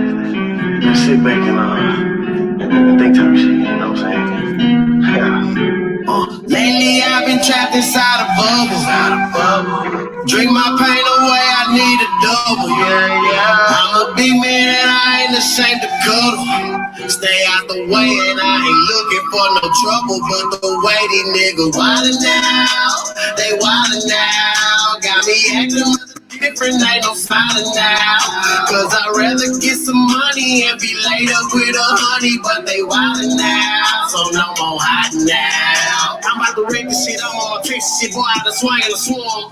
sit back and think type shit, you know what I'm saying? Lately I've been trapped inside a bubble. Drink my pain away, I need a double. I'm a big man and I ain't ashamed to cuddle. Stay out the way and I ain't looking for no trouble. But the way these niggas wildin' now, they wildin' now. acting different, ain't no smiling now. Cause I'd rather get some money and be laid up with a honey, but they wildin' now, so no more hiding now. I'm about to wreck this shit, I'm on my Texas shit, boy, I done swang in the swarm.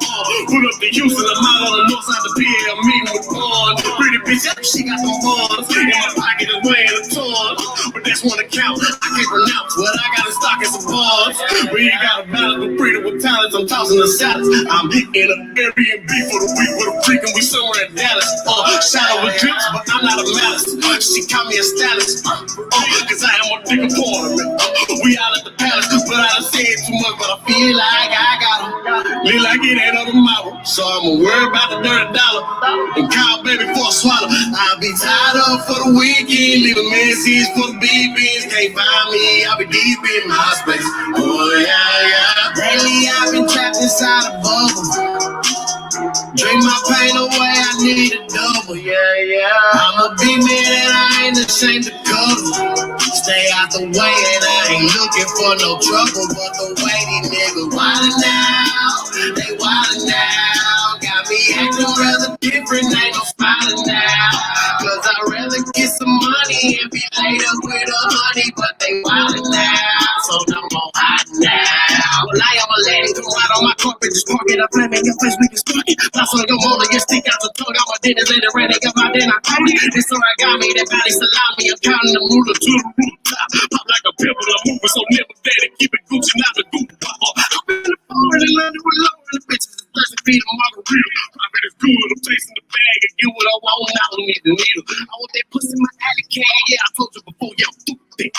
Put up the Houston, I'm out on the north side of the PA, I'm meeting with Vaughn. Pretty bitch, she got some funds. In my pocket is weighing a ton, but that's one account I can't pronounce. What I got in stock is some funds. We ain't got a balance with freedom with talents, I'm tossing the salads. I'm in an Airbnb for the week with a freak and we somewhere in Dallas. Shadow with drips, but I'm not a malice. She call me a stylist, cause I am a bigger part of it. We all at the palace, but I done said too much, but I feel like I got them. Look like it ain't on the model, so I'ma worry about the dirty dollar and call baby for a swallow. I'll be tied up for the weekend, leaving messages for the BBs. Can't find me, I'll be deep in my space. Oh yeah, yeah. Lately I've been trapped inside a bubble. Drink my pain away, I need a double. Yeah, yeah. I'm a big man and I ain't ashamed to cover. Stay out the way and I ain't looking for no trouble. But the way these niggas wildin' now, they wildin' now. Got me acting rather different, ain't no smiling now. Cause I'd rather get some money and be laid up with a honey, but they wildin' now, so no more hiding now. Well, I am a lady, come right on my carpet, just park it up, flame in your face, we can spark it. Lost on your motor, you stick out the tongue, I'm a dinner, let it ready, got my dinner, I call it. This origami, that body salami, I'm counting the moolah to the rooftop. Pop like a pimple, I'm moving so never dead, keep it Gucci, not the Duper. I'm in the foreign and London with low in the bitches. Let's feed a margarita. Profit is good. I'm chasing the bag and get what I want. I don't need the needle. I want that pussy in my alley can. Yeah, I told you before. Yo, stupid. The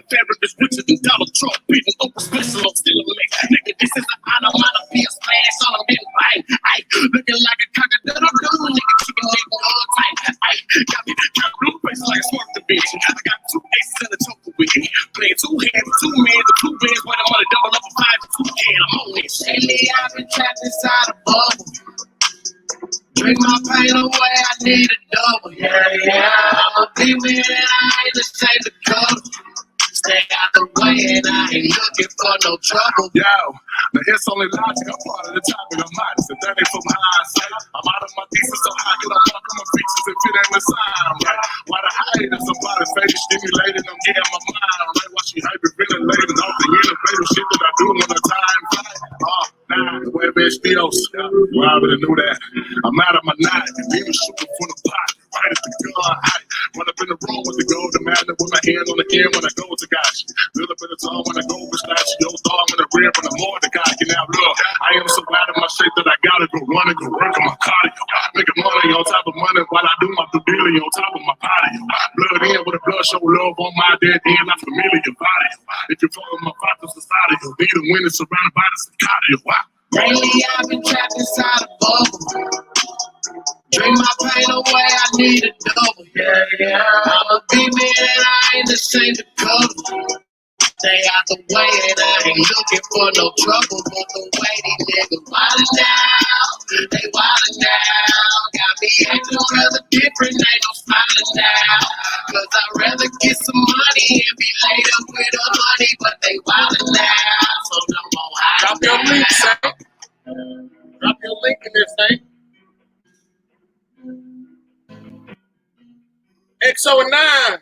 fabric is richer than Donald Trump. Beating over special. I'm still a mix. Nigga, this is an onomatopoeia splash on a big bite. Ay, looking like a cock-a-doodle-doo. Nigga, chicken leg all tight. Ay, got me blue face like a smart bitch. I got 2 aces and a choker with me. Playing 2 hands, 2 men, the 2 bands. When I'm on a double up a 5 to 2 can. I'm on it. Lately, I've been trapped inside a bubble. Drink my pain away, I need a double. Yeah, yeah. I'm a big man and I ain't ashamed to cover. Stay out the way and I ain't looking for no trouble. Yo, now it's only logic, I'm part of the topic, I'm modest. And that ain't from hindsight. I'm out of my thesis, so how can I walk on my features if it ain't the sign, right? Why the hiatus, I'm body faded, stimulated, I'm getting my mind right. Why she hyperventilating off the innovative shit that I do when the time flies. Nah, the web HBOs, well, I already knew that. I'm out of my night, even shooting from the pocket, right at the gun. Run up in the room with the golden magnet with my hand on the end when I go to gosh. Little bit of time when I go with slash, yo, thumb in the rear when I'm more the guy. Now look, I am so out of my shape that I gotta go run and go work on my cardio. Making money on top of money while I do my due diligence on top of my patio. Blood in with a blood show love on my dead end, not familiar body. If you follow my father's society, you'll be the winner surrounded by the cardio. Lately I've been trapped inside a bubble. Drink my pain away, I need a double. Yeah, yeah. I'm a big man and I ain't ashamed to cover. Stay out the way and I ain't looking for no trouble. But the way these niggas wildin' now, they wildin' now. Got me acting rather different, ain't no smiling now. Cause I'd rather get some money and be laid up with a honey, but they wildin' now, so no more hiding. Drop your link, Saint. Drop your link in this thing. XO and 9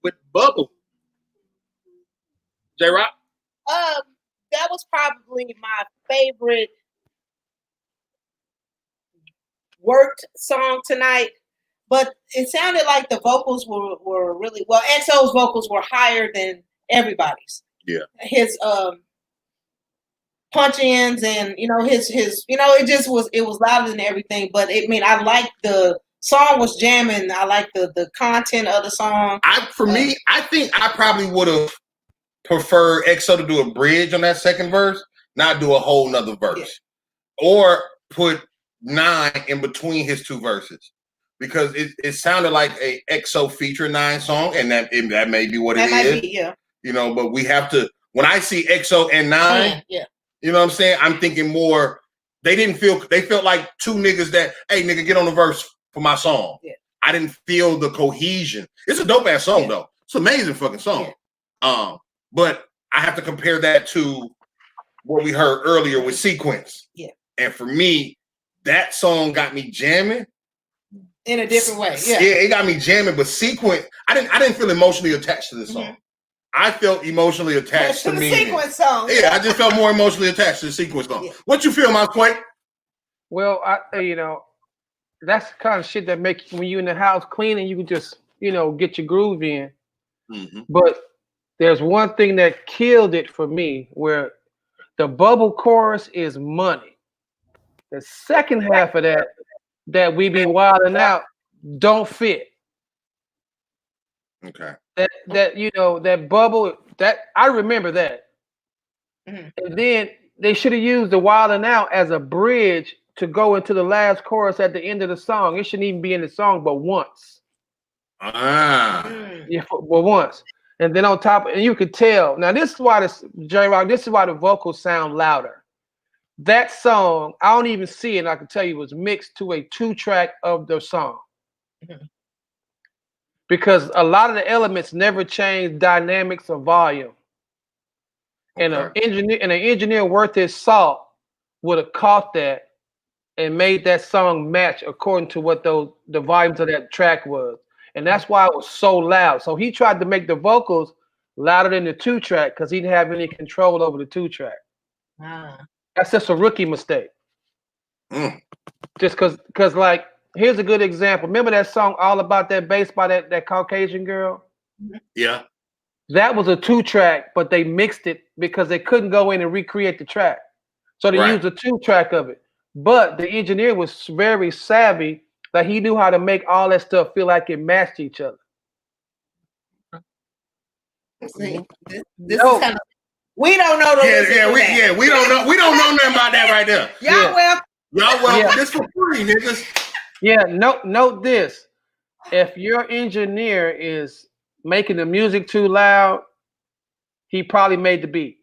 with Bubble. J-Rock? That was probably my favorite worked song tonight, but it sounded like the vocals were really well. XO's vocals were higher than everybody's. Yeah. His punch ins and his it was louder than everything, but I like the song was jamming. I like the content of the song. I think I probably would have preferred EXO to do a bridge on that second verse, not do a whole nother verse, or put 9 in between his 2 verses, because it sounded like a EXO feature 9 song, and that may be what it is. Yeah. But we have to. When I see EXO and 9, you know what I'm saying? I'm thinking more. They felt like 2 niggas that, hey nigga, get on the verse for my song. Yeah. I didn't feel the cohesion. It's a dope ass song though. It's an amazing fucking song. Yeah. But I have to compare that to what we heard earlier with Sequence. Yeah. And for me, that song got me jamming in a different way. Yeah, it got me jamming, but Sequence, I didn't feel emotionally attached to this song. I felt emotionally attached to the Meaning. Sequence song. Yeah, I just felt more emotionally attached to the Sequence song. Yeah. What you feel, Mousequake? Well, that's the kind of shit that makes when you're in the house cleaning, you can just, get your groove in. Mm-hmm. But there's one thing that killed it for me where the bubble chorus is money. The second half of that we be wilding out don't fit. Okay. That bubble, that I remember that. And then they should have used the wilding out as a bridge to go into the last chorus at the end of the song. It shouldn't even be in the song, but once. Yeah, but once. And then on top, and you could tell. Now, this is why J-Rock, this is why the vocals sound louder. That song, I don't even see it, and I can tell you it was mixed to a 2-track of the song. Because a lot of the elements never change dynamics or volume. And an engineer worth his salt would have caught that and made that song match according to what the volumes of that track was. And that's why it was so loud. So he tried to make the vocals louder than the 2-track because he didn't have any control over the 2-track. That's just a rookie mistake. Just because like, here's a good example. Remember that song All About That Bass by that Caucasian girl? Yeah. That was a 2-track, but they mixed it because they couldn't go in and recreate the track. So they used a 2-track of it. But the engineer was very savvy that he knew how to make all that stuff feel like it matched each other. See, this is kind of, we don't know. We don't know. We don't know nothing about that right there. Y'all welcome. This for free, niggas. Yeah, note this. If your engineer is making the music too loud, he probably made the beat.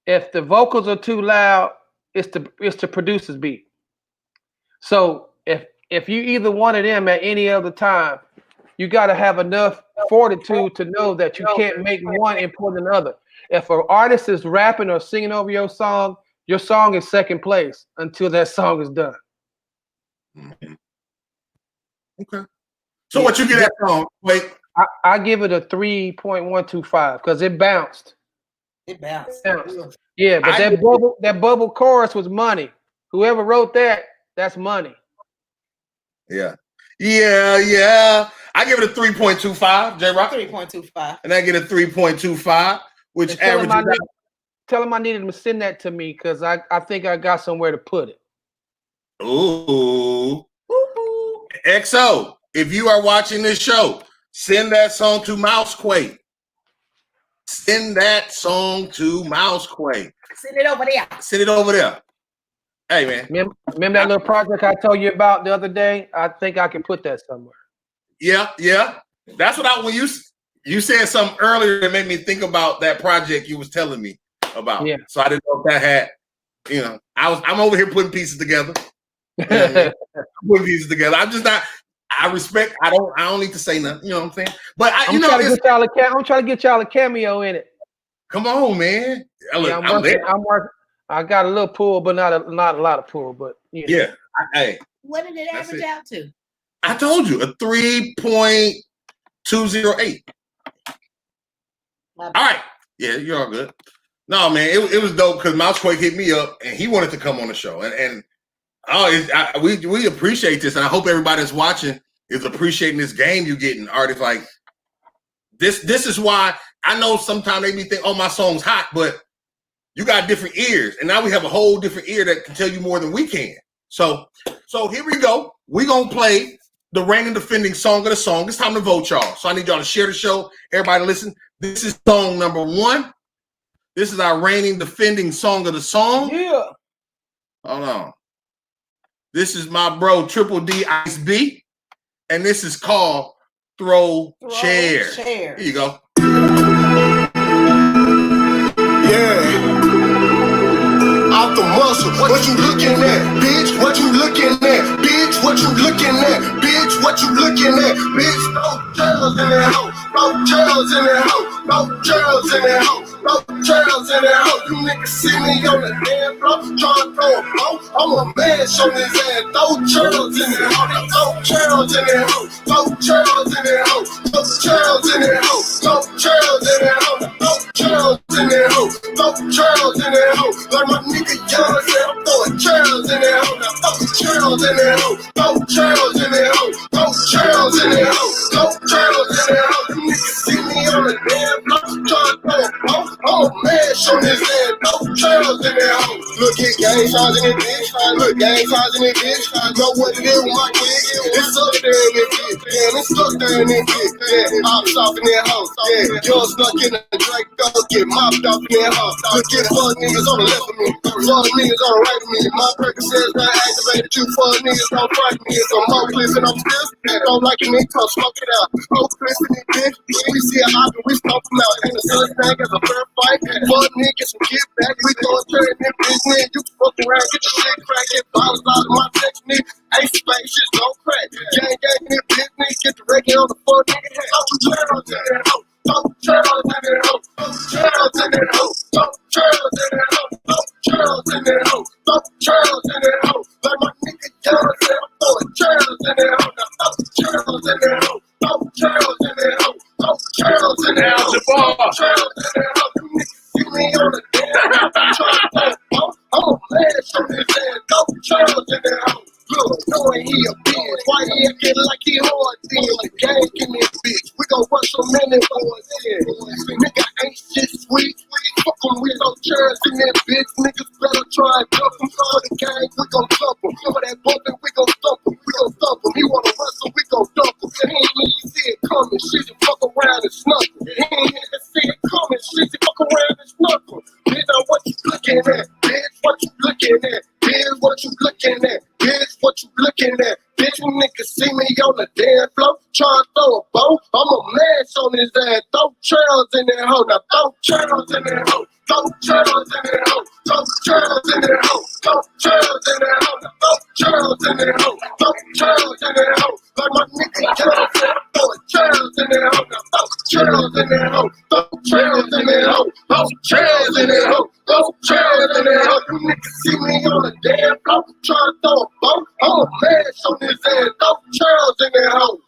If the vocals are too loud, it's the producer's beat. So if you either one of them at any other time, you got to have enough fortitude to know that you can't make one important than the other. If an artist is rapping or singing over your song is second place until that song is done. Okay. So what you get that song? Wait. I give it a 3.125 because it bounced. It bounced. Yeah, but that bubble chorus was money. Whoever wrote that, that's money. Yeah. I give it a 3.25, J-Rock. 3.25. And I get a 3.25, which averages. Tell him I needed him to send that to me because I think I got somewhere to put it. Ooh. XO, if you are watching this show, send that song to Mousequake. Send that song to Mousequake. Send it over there. Send it over there. Hey, man. Remember that little project I told you about the other day? I think I can put that somewhere. Yeah. That's what when you said something earlier that made me think about that project you was telling me about. Yeah. So I didn't know if that had, I'm over here putting pieces together. Putting pieces together. I'm just not. I respect. I don't need to say nothing. You know what I'm saying? But I'm trying to get y'all a cameo in it. Come on, man. I'm working. I got a little pull, but not a lot of pull. But yeah. Hey. What did it average out to? I told you a 3.208. All right. Yeah, you're all good. No, man, it was dope because Mousequake hit me up and he wanted to come on the show, and we appreciate this, and I hope everybody that's watching is appreciating this game you getting. Artists like this. This is why I know sometimes they be think, "Oh, my song's hot," but you got different ears, and now we have a whole different ear that can tell you more than we can. So here we go. We're gonna play the reigning defending song of the song. It's time to vote, y'all. So I need y'all to share the show. Everybody listen. This is song number 1. This is our reigning defending song of the song. Yeah. Hold on. This is my bro Triple D Ice B, and this is called Throw Chair. Here you go. Yeah. Out the muscle. What you looking at, bitch? What you looking at, bitch? What you looking at, bitch? What you looking at, bitch? No jails in that hoe. No jails in that hoe. No jails in that hoe. throw trails in that hoe. You niggas see me on the damn floor, tryna throw a blow. I'm a man, show his ass, throw trails in that hoe. Throw trails in that hoe, throw trails in that hoe, throw trails in that hoe, throw trails in that hoe, throw trails in that hoe, throw trails in that hoe. Like my nigga Young said, I'm throwing trails in that hoe. Now throw trails in that hoe, throw trails in that hoe, throw trails in that hoe, throw trails in that hoe. You niggas see me on the damn block, tryna throw a blow. I'm a man, show his ass, throw trails in that hoe. Look at gang signs in it, bitch. Look, gang signs in it, bitch. Know what it is with my kids. It's up there in it, bitch. Yeah, it's stuck there in it, bitch. Yeah, I'm off in that hoe. Yeah, you're stuck in the Drake, go get mopped off in that hoe. Look at fuck niggas on the left of me, fuck niggas on the right of me. My record says that I activated you, fuck niggas don't fight me. It's a more clips and I'm still don't like it, nigga, come smoke it out. Oh, clips in it, bitch. When we see a hop and we stomp them out. Ain't a such thing as a fair fight. Fuck niggas, some get back. We gon' turn in business. You can fuck around, get your shit crack, get bottles out of my section, nigga. Ain't space, shit don't crack. Gang, gang, in business. Get the record on the fuck, nigga. Throw trails in that hoe. Throw trails in that hoe. Throw trails in that hoe. Throw trails in that hoe. Throw trails in that hoe. Throw trails in that hoe. Like my nigga Young said, I'm throwing trails in that hoe. Now throw trails in that hoe. Throw trails in that hoe. Throw trails in that hoe. Throw trails in that hoe. You niggas see me on the damn hoe. I'm a man, show his ass. Throw trails in that hoe. Look, knowing he a bitch. Why he acting like he hard then? The gang give me a bitch. We gon' rush so many boys in. Nigga ain't shit sweet. Fuck him with no chairs in that bitch. Niggas better try and dump him. For the gang, we gon' dump him. For that bumpin', we gon' stump him. We gon' thump him. He wanna wrestle, we gon' dump him. He ain't even see it coming. Shit, and fuck around and snuff him. He ain't even see it coming. Shit, and fuck around and snuff him. Bitch, now what you looking at? Bitch, what you looking at? Bitch, what you looking at? Bitch, what you looking at? Bitch, you niggas see me on the damn floor, tryna throw a bow. I'm a mash on his ass, throw trails in that hoe. Now throw trails in that hoe, throw trails in that hoe, throw trails in that hoe, throw trails in that hoe. Now throw trails in that hoe, throw trails in that hoe. Like my nigga Young said, I'm throwing trails in that hoe. Now throw trails in that hoe, throw trails in that hoe, throw trails in that hoe, throw trails in that hoe. You niggas see me on the damn floor, tryna throw a bow. I'm a mash on his ass, throw trails in that hoe.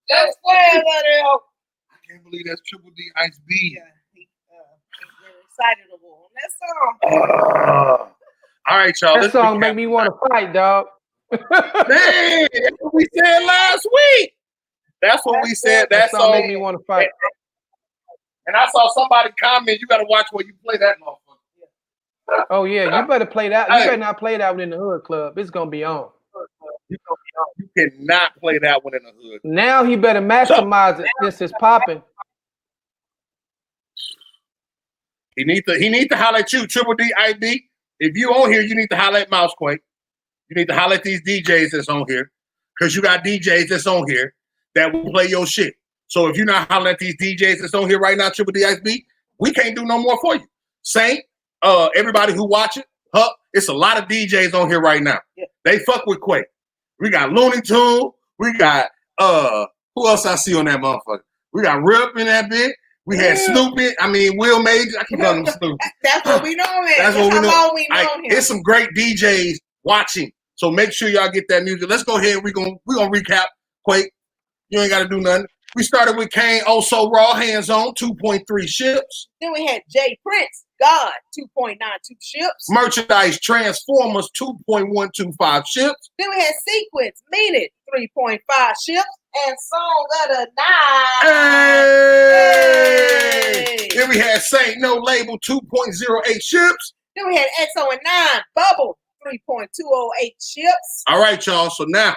That's where that hoe. I can't believe that's Triple D Ice B. Yeah, he's very excitable on that song. All right, y'all. That song make me want to fight, dog. Man, that's what we said last week. That's what we said. That song make me want to fight. And I saw somebody comment, you got to watch where you play that motherfucker. Oh, yeah. You better play that. Hey. You better not play that one in the hood club. It's going to be on. You cannot play that one in the hood. Now he better maximize it since it's popping. He need to holler at you, Triple D IB. If you on here, you need to holler at Mousequake. You need to holler at these DJs that's on here. Because you got DJs that's on here that will play your shit. So if you're not hollering at these DJs that's on here right now, Triple D IB, we can't do no more for you. Saint, everybody who watching, it's a lot of DJs on here right now. Yeah. They fuck with Quake. We got Looney Tune. We got who else I see on that motherfucker? We got Rip in that bit. We had Snoopy. I mean, Will Major. I keep calling him Snoopy. That's what we know, man. That's what we know. Him. It's some great DJs watching. So make sure y'all get that music. Let's go ahead. We're gonna recap Quake. You ain't got to do nothing. We started with Kane, Also Raw, Hands On, 2.3 ships. Then we had Jay Prince, God, 2.92 ships. Merchandise, Transformers, 2.125 ships. Then we had Sequence, Mean It, 3.5 ships. And Song of the Night. Hey! Then we had Saint No Label, 2.08 ships. Then we had XO and 9, Bubble, 3.208 ships. All right, y'all. So now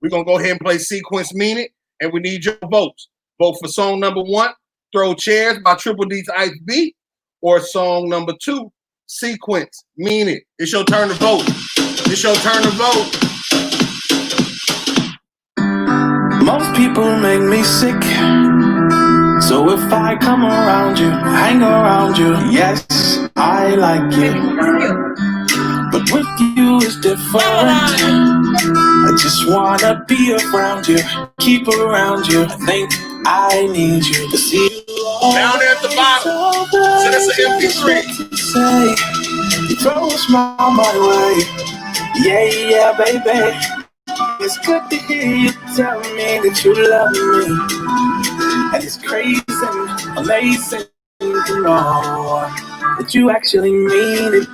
we're going to go ahead and play Sequence, Mean It. And we need your votes. Vote for song number 1, Throw Chairs by Triple D's Ice B, or song number 2, Sequence, Mean It. It's your turn to vote. It's your turn to vote. Most people make me sick. So if I come around you, hang around you, yes, I like you. But with you it's different. I just wanna be around you, keep around you. I think I need you to see you all. Down there at the bottom. So that's an MP3. Say, you throw a smile my way. Yeah, baby. It's good to hear you tell me that you love me. And it's crazy, amazing to know that you actually mean it.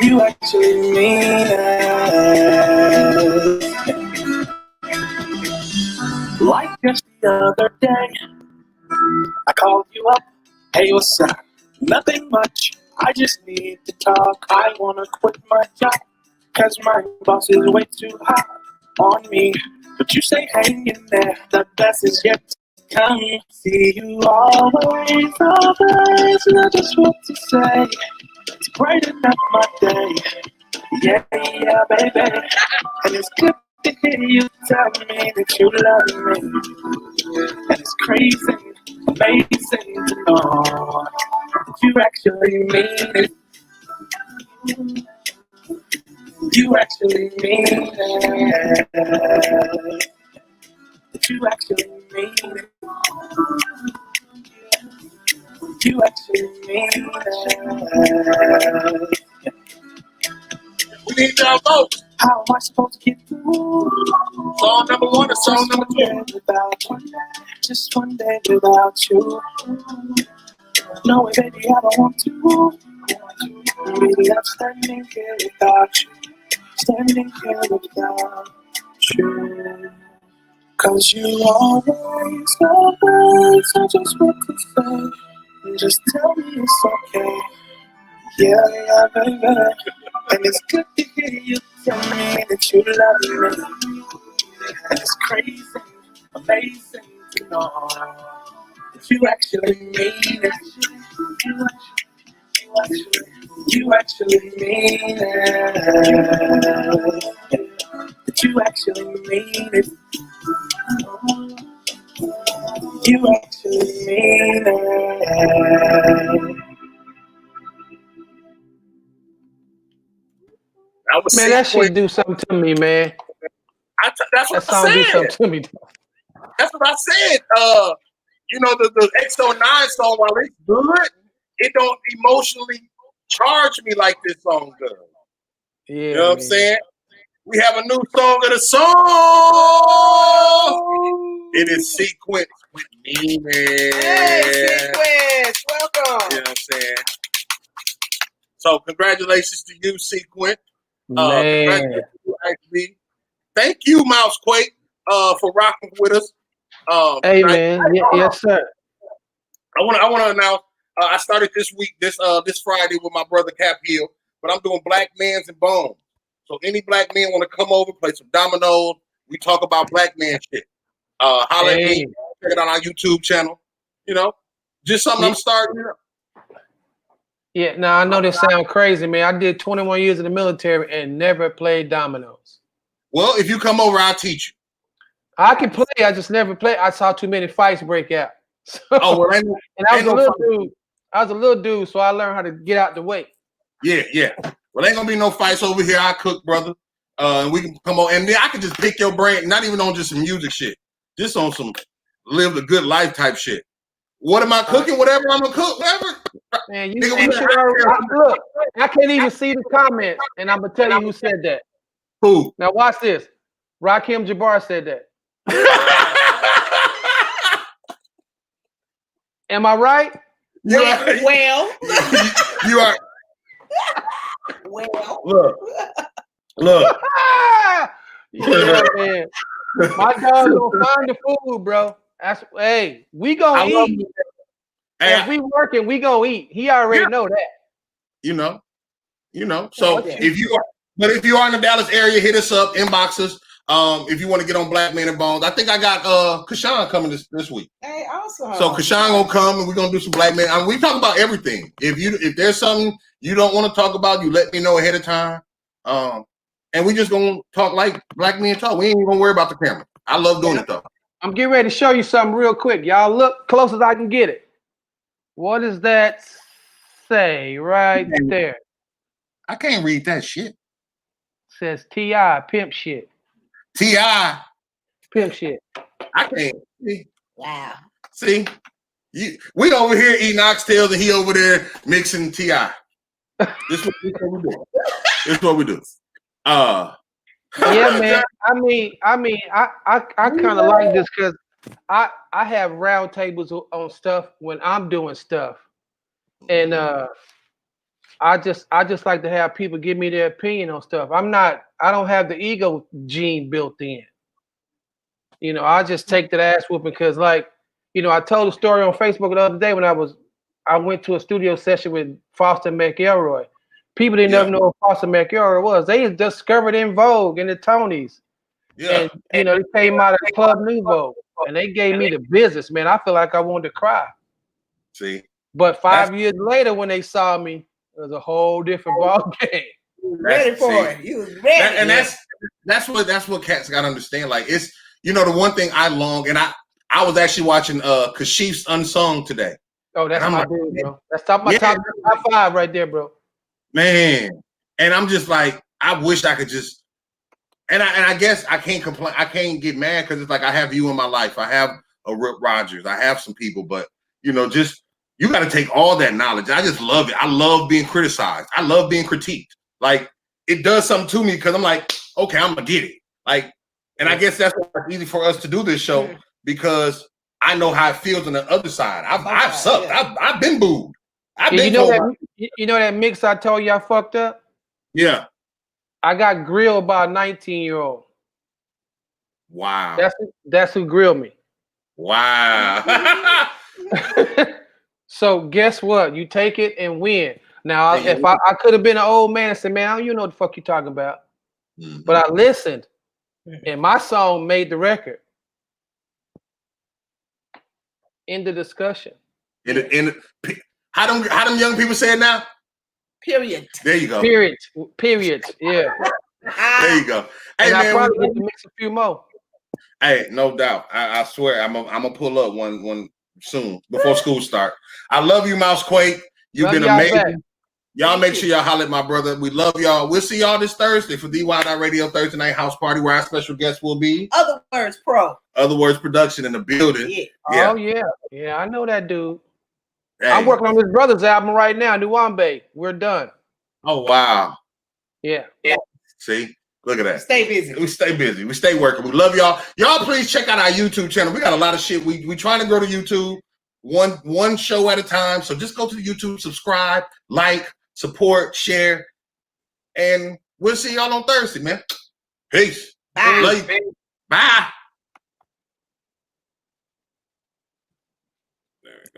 You actually mean it. Like just the other day, I called you up. Hey, what's up? Nothing much. I just need to talk. I wanna quit my job, 'cause my boss is way too hot on me. But you say hang in there, the best is yet to come. See you always, always, not just what to say. It's brighten up my day. Yeah, baby. And it's good to hear you tell me that you love me. And it's crazy, amazing to know that you actually mean it. You actually mean it. That you actually mean it. You actually mean it. We need y'all vote. How am I supposed to get through? Song number 1 and song number 2. Without one day, just one day without you. No way, baby, I don't want to. Really, I'm standing here without you. Standing here without you. 'Cause you always, always, I just want to say. Just tell me it's okay. Yeah, baby. And it's good to hear you tell me that you love me. And it's crazy, amazing to know that you actually mean it. You actually mean it. That you actually mean it. You actually mean it. Man, that shit do something to me, man. That's what That song I do said. something to me. That's what I said. You know, the X09 song, while it's good, it don't emotionally charge me like this song does. Yeah, you know what I'm man. saying? We have a new song of the song. It is Sequence with me, man. Hey, Sequence, welcome. You know what I'm saying? So congratulations to you, Sequence. Man. Congratulations to you, XB. Thank you, Mousequake, for rocking with us. Hey, man. Yes, sir. I want to announce. I started this week, this Friday, with my brother Cap Hill, but I'm doing Black Mans and Bones. So any black men want to come over, play some dominoes. We talk about black man shit. Holla at me. Check it on our YouTube channel. You know, just something I'm starting. Yeah, now I know this sounds crazy, man. I did 21 years in the military and never played dominoes. Well, if you come over, I'll teach you. I can play. I just never play. I saw too many fights break out. So, well, and I was a little dude. I was a little dude, so I learned how to get out the way. Yeah. Well, ain't gonna be no fights over here. I cook, brother. And we can come on, and then I can just pick your brain, not even on just some music shit, just on some live a good life type shit. What am I cooking? Whatever I'm gonna cook, whatever. Man, you should already look. I can't even see the comments, and I'm gonna tell you who said that. Who? Now watch this. Rakim Jabbar said that. Am I right? Well. You are. Well. Look. Yeah, man. My dog gonna find the food, bro. Hey, we gonna eat. If we working, we gonna eat. He already know that. You know. So if you are in the Dallas area, hit us up, inbox us. If you want to get on Black Man and Bones, I think I got Kashawn coming this week. Hey, awesome. So Kashawn gonna come and we're gonna do some Black Man. We talk about everything. If there's something you don't want to talk about, you let me know ahead of time. And we just gonna talk like black men talk. We ain't gonna worry about the camera. I love doing it though. I'm getting ready to show you something real quick. Y'all look close as I can get it. What does that say right there? I can't read that shit. It says T.I. pimp shit. T.I. Pimp shit. I can't. See, Wow. see, we over here eating oxtails and he over there mixing T.I. This what we do. This is what we do. Yeah, man. I mean, I kind of like this because I have round tables on stuff when I'm doing stuff, and I just like to have people give me their opinion on stuff. I don't have the ego gene built in. You know, I just take that ass whooping because, like, you know, I told a story on Facebook the other day when I went to a studio session with Foster McElroy. People didn't ever know who Foster McElroy was. They discovered in Vogue and the Tonys. Yeah. And, you know, they came out of Club Nouveau and they gave me the business, man. I feel like I wanted to cry. See? But 5 years later, when they saw me, it was a whole different ball game. Ready for it. You was ready. And that's what cats gotta understand. Like, it's, you know, the one thing I long, and I was actually watching Kashif's Unsung today. Oh, that's my dude, bro. That's top 5 right there, bro. Man. And I'm just like, I wish I could just, and I guess I can't complain. I can't get mad because it's like I have you in my life. I have a Rip Rogers. I have some people, but you know, just you got to take all that knowledge. I just love it. I love being criticized. I love being critiqued. Like, it does something to me because I'm like, okay, I'm gonna get it. Like, and I guess that's why it's easy for us to do this show because I know how it feels on the other side. I've sucked. I've been booed. You know that mix I told you I fucked up? Yeah. I got grilled by a 19-year-old. Wow. That's who grilled me. Wow. So guess what? You take it and win. Now, if I could have been an old man and said, man, you know what the fuck you talking about. Mm-hmm. But I listened, and my song made the record. End of discussion. How them young people say it now? Period. There you go. Period. Yeah. There you go. Hey, and man, I probably get to mix a few more. Hey, no doubt. I swear I'm gonna pull up one soon before school start. I love you, Mousequake. You've been amazing. Back. Y'all make sure y'all holler at my brother. We love y'all. We'll see y'all this Thursday for DY Radio Thursday Night House Party, where our special guest will be Other Words Pro. Other Words Production in the building. Yeah. Oh yeah, I know that dude. Hey. I'm working on his brother's album right now, Nuambe. We're done. Oh wow. Yeah. See, look at that. Stay busy. We stay busy. We stay working. We love y'all. Y'all please check out our YouTube channel. We got a lot of shit. We trying to grow to YouTube one show at a time. So just go to the YouTube, subscribe, like, support, share, and we'll see y'all on Thursday, man. Peace. Bye. Love you. Bye.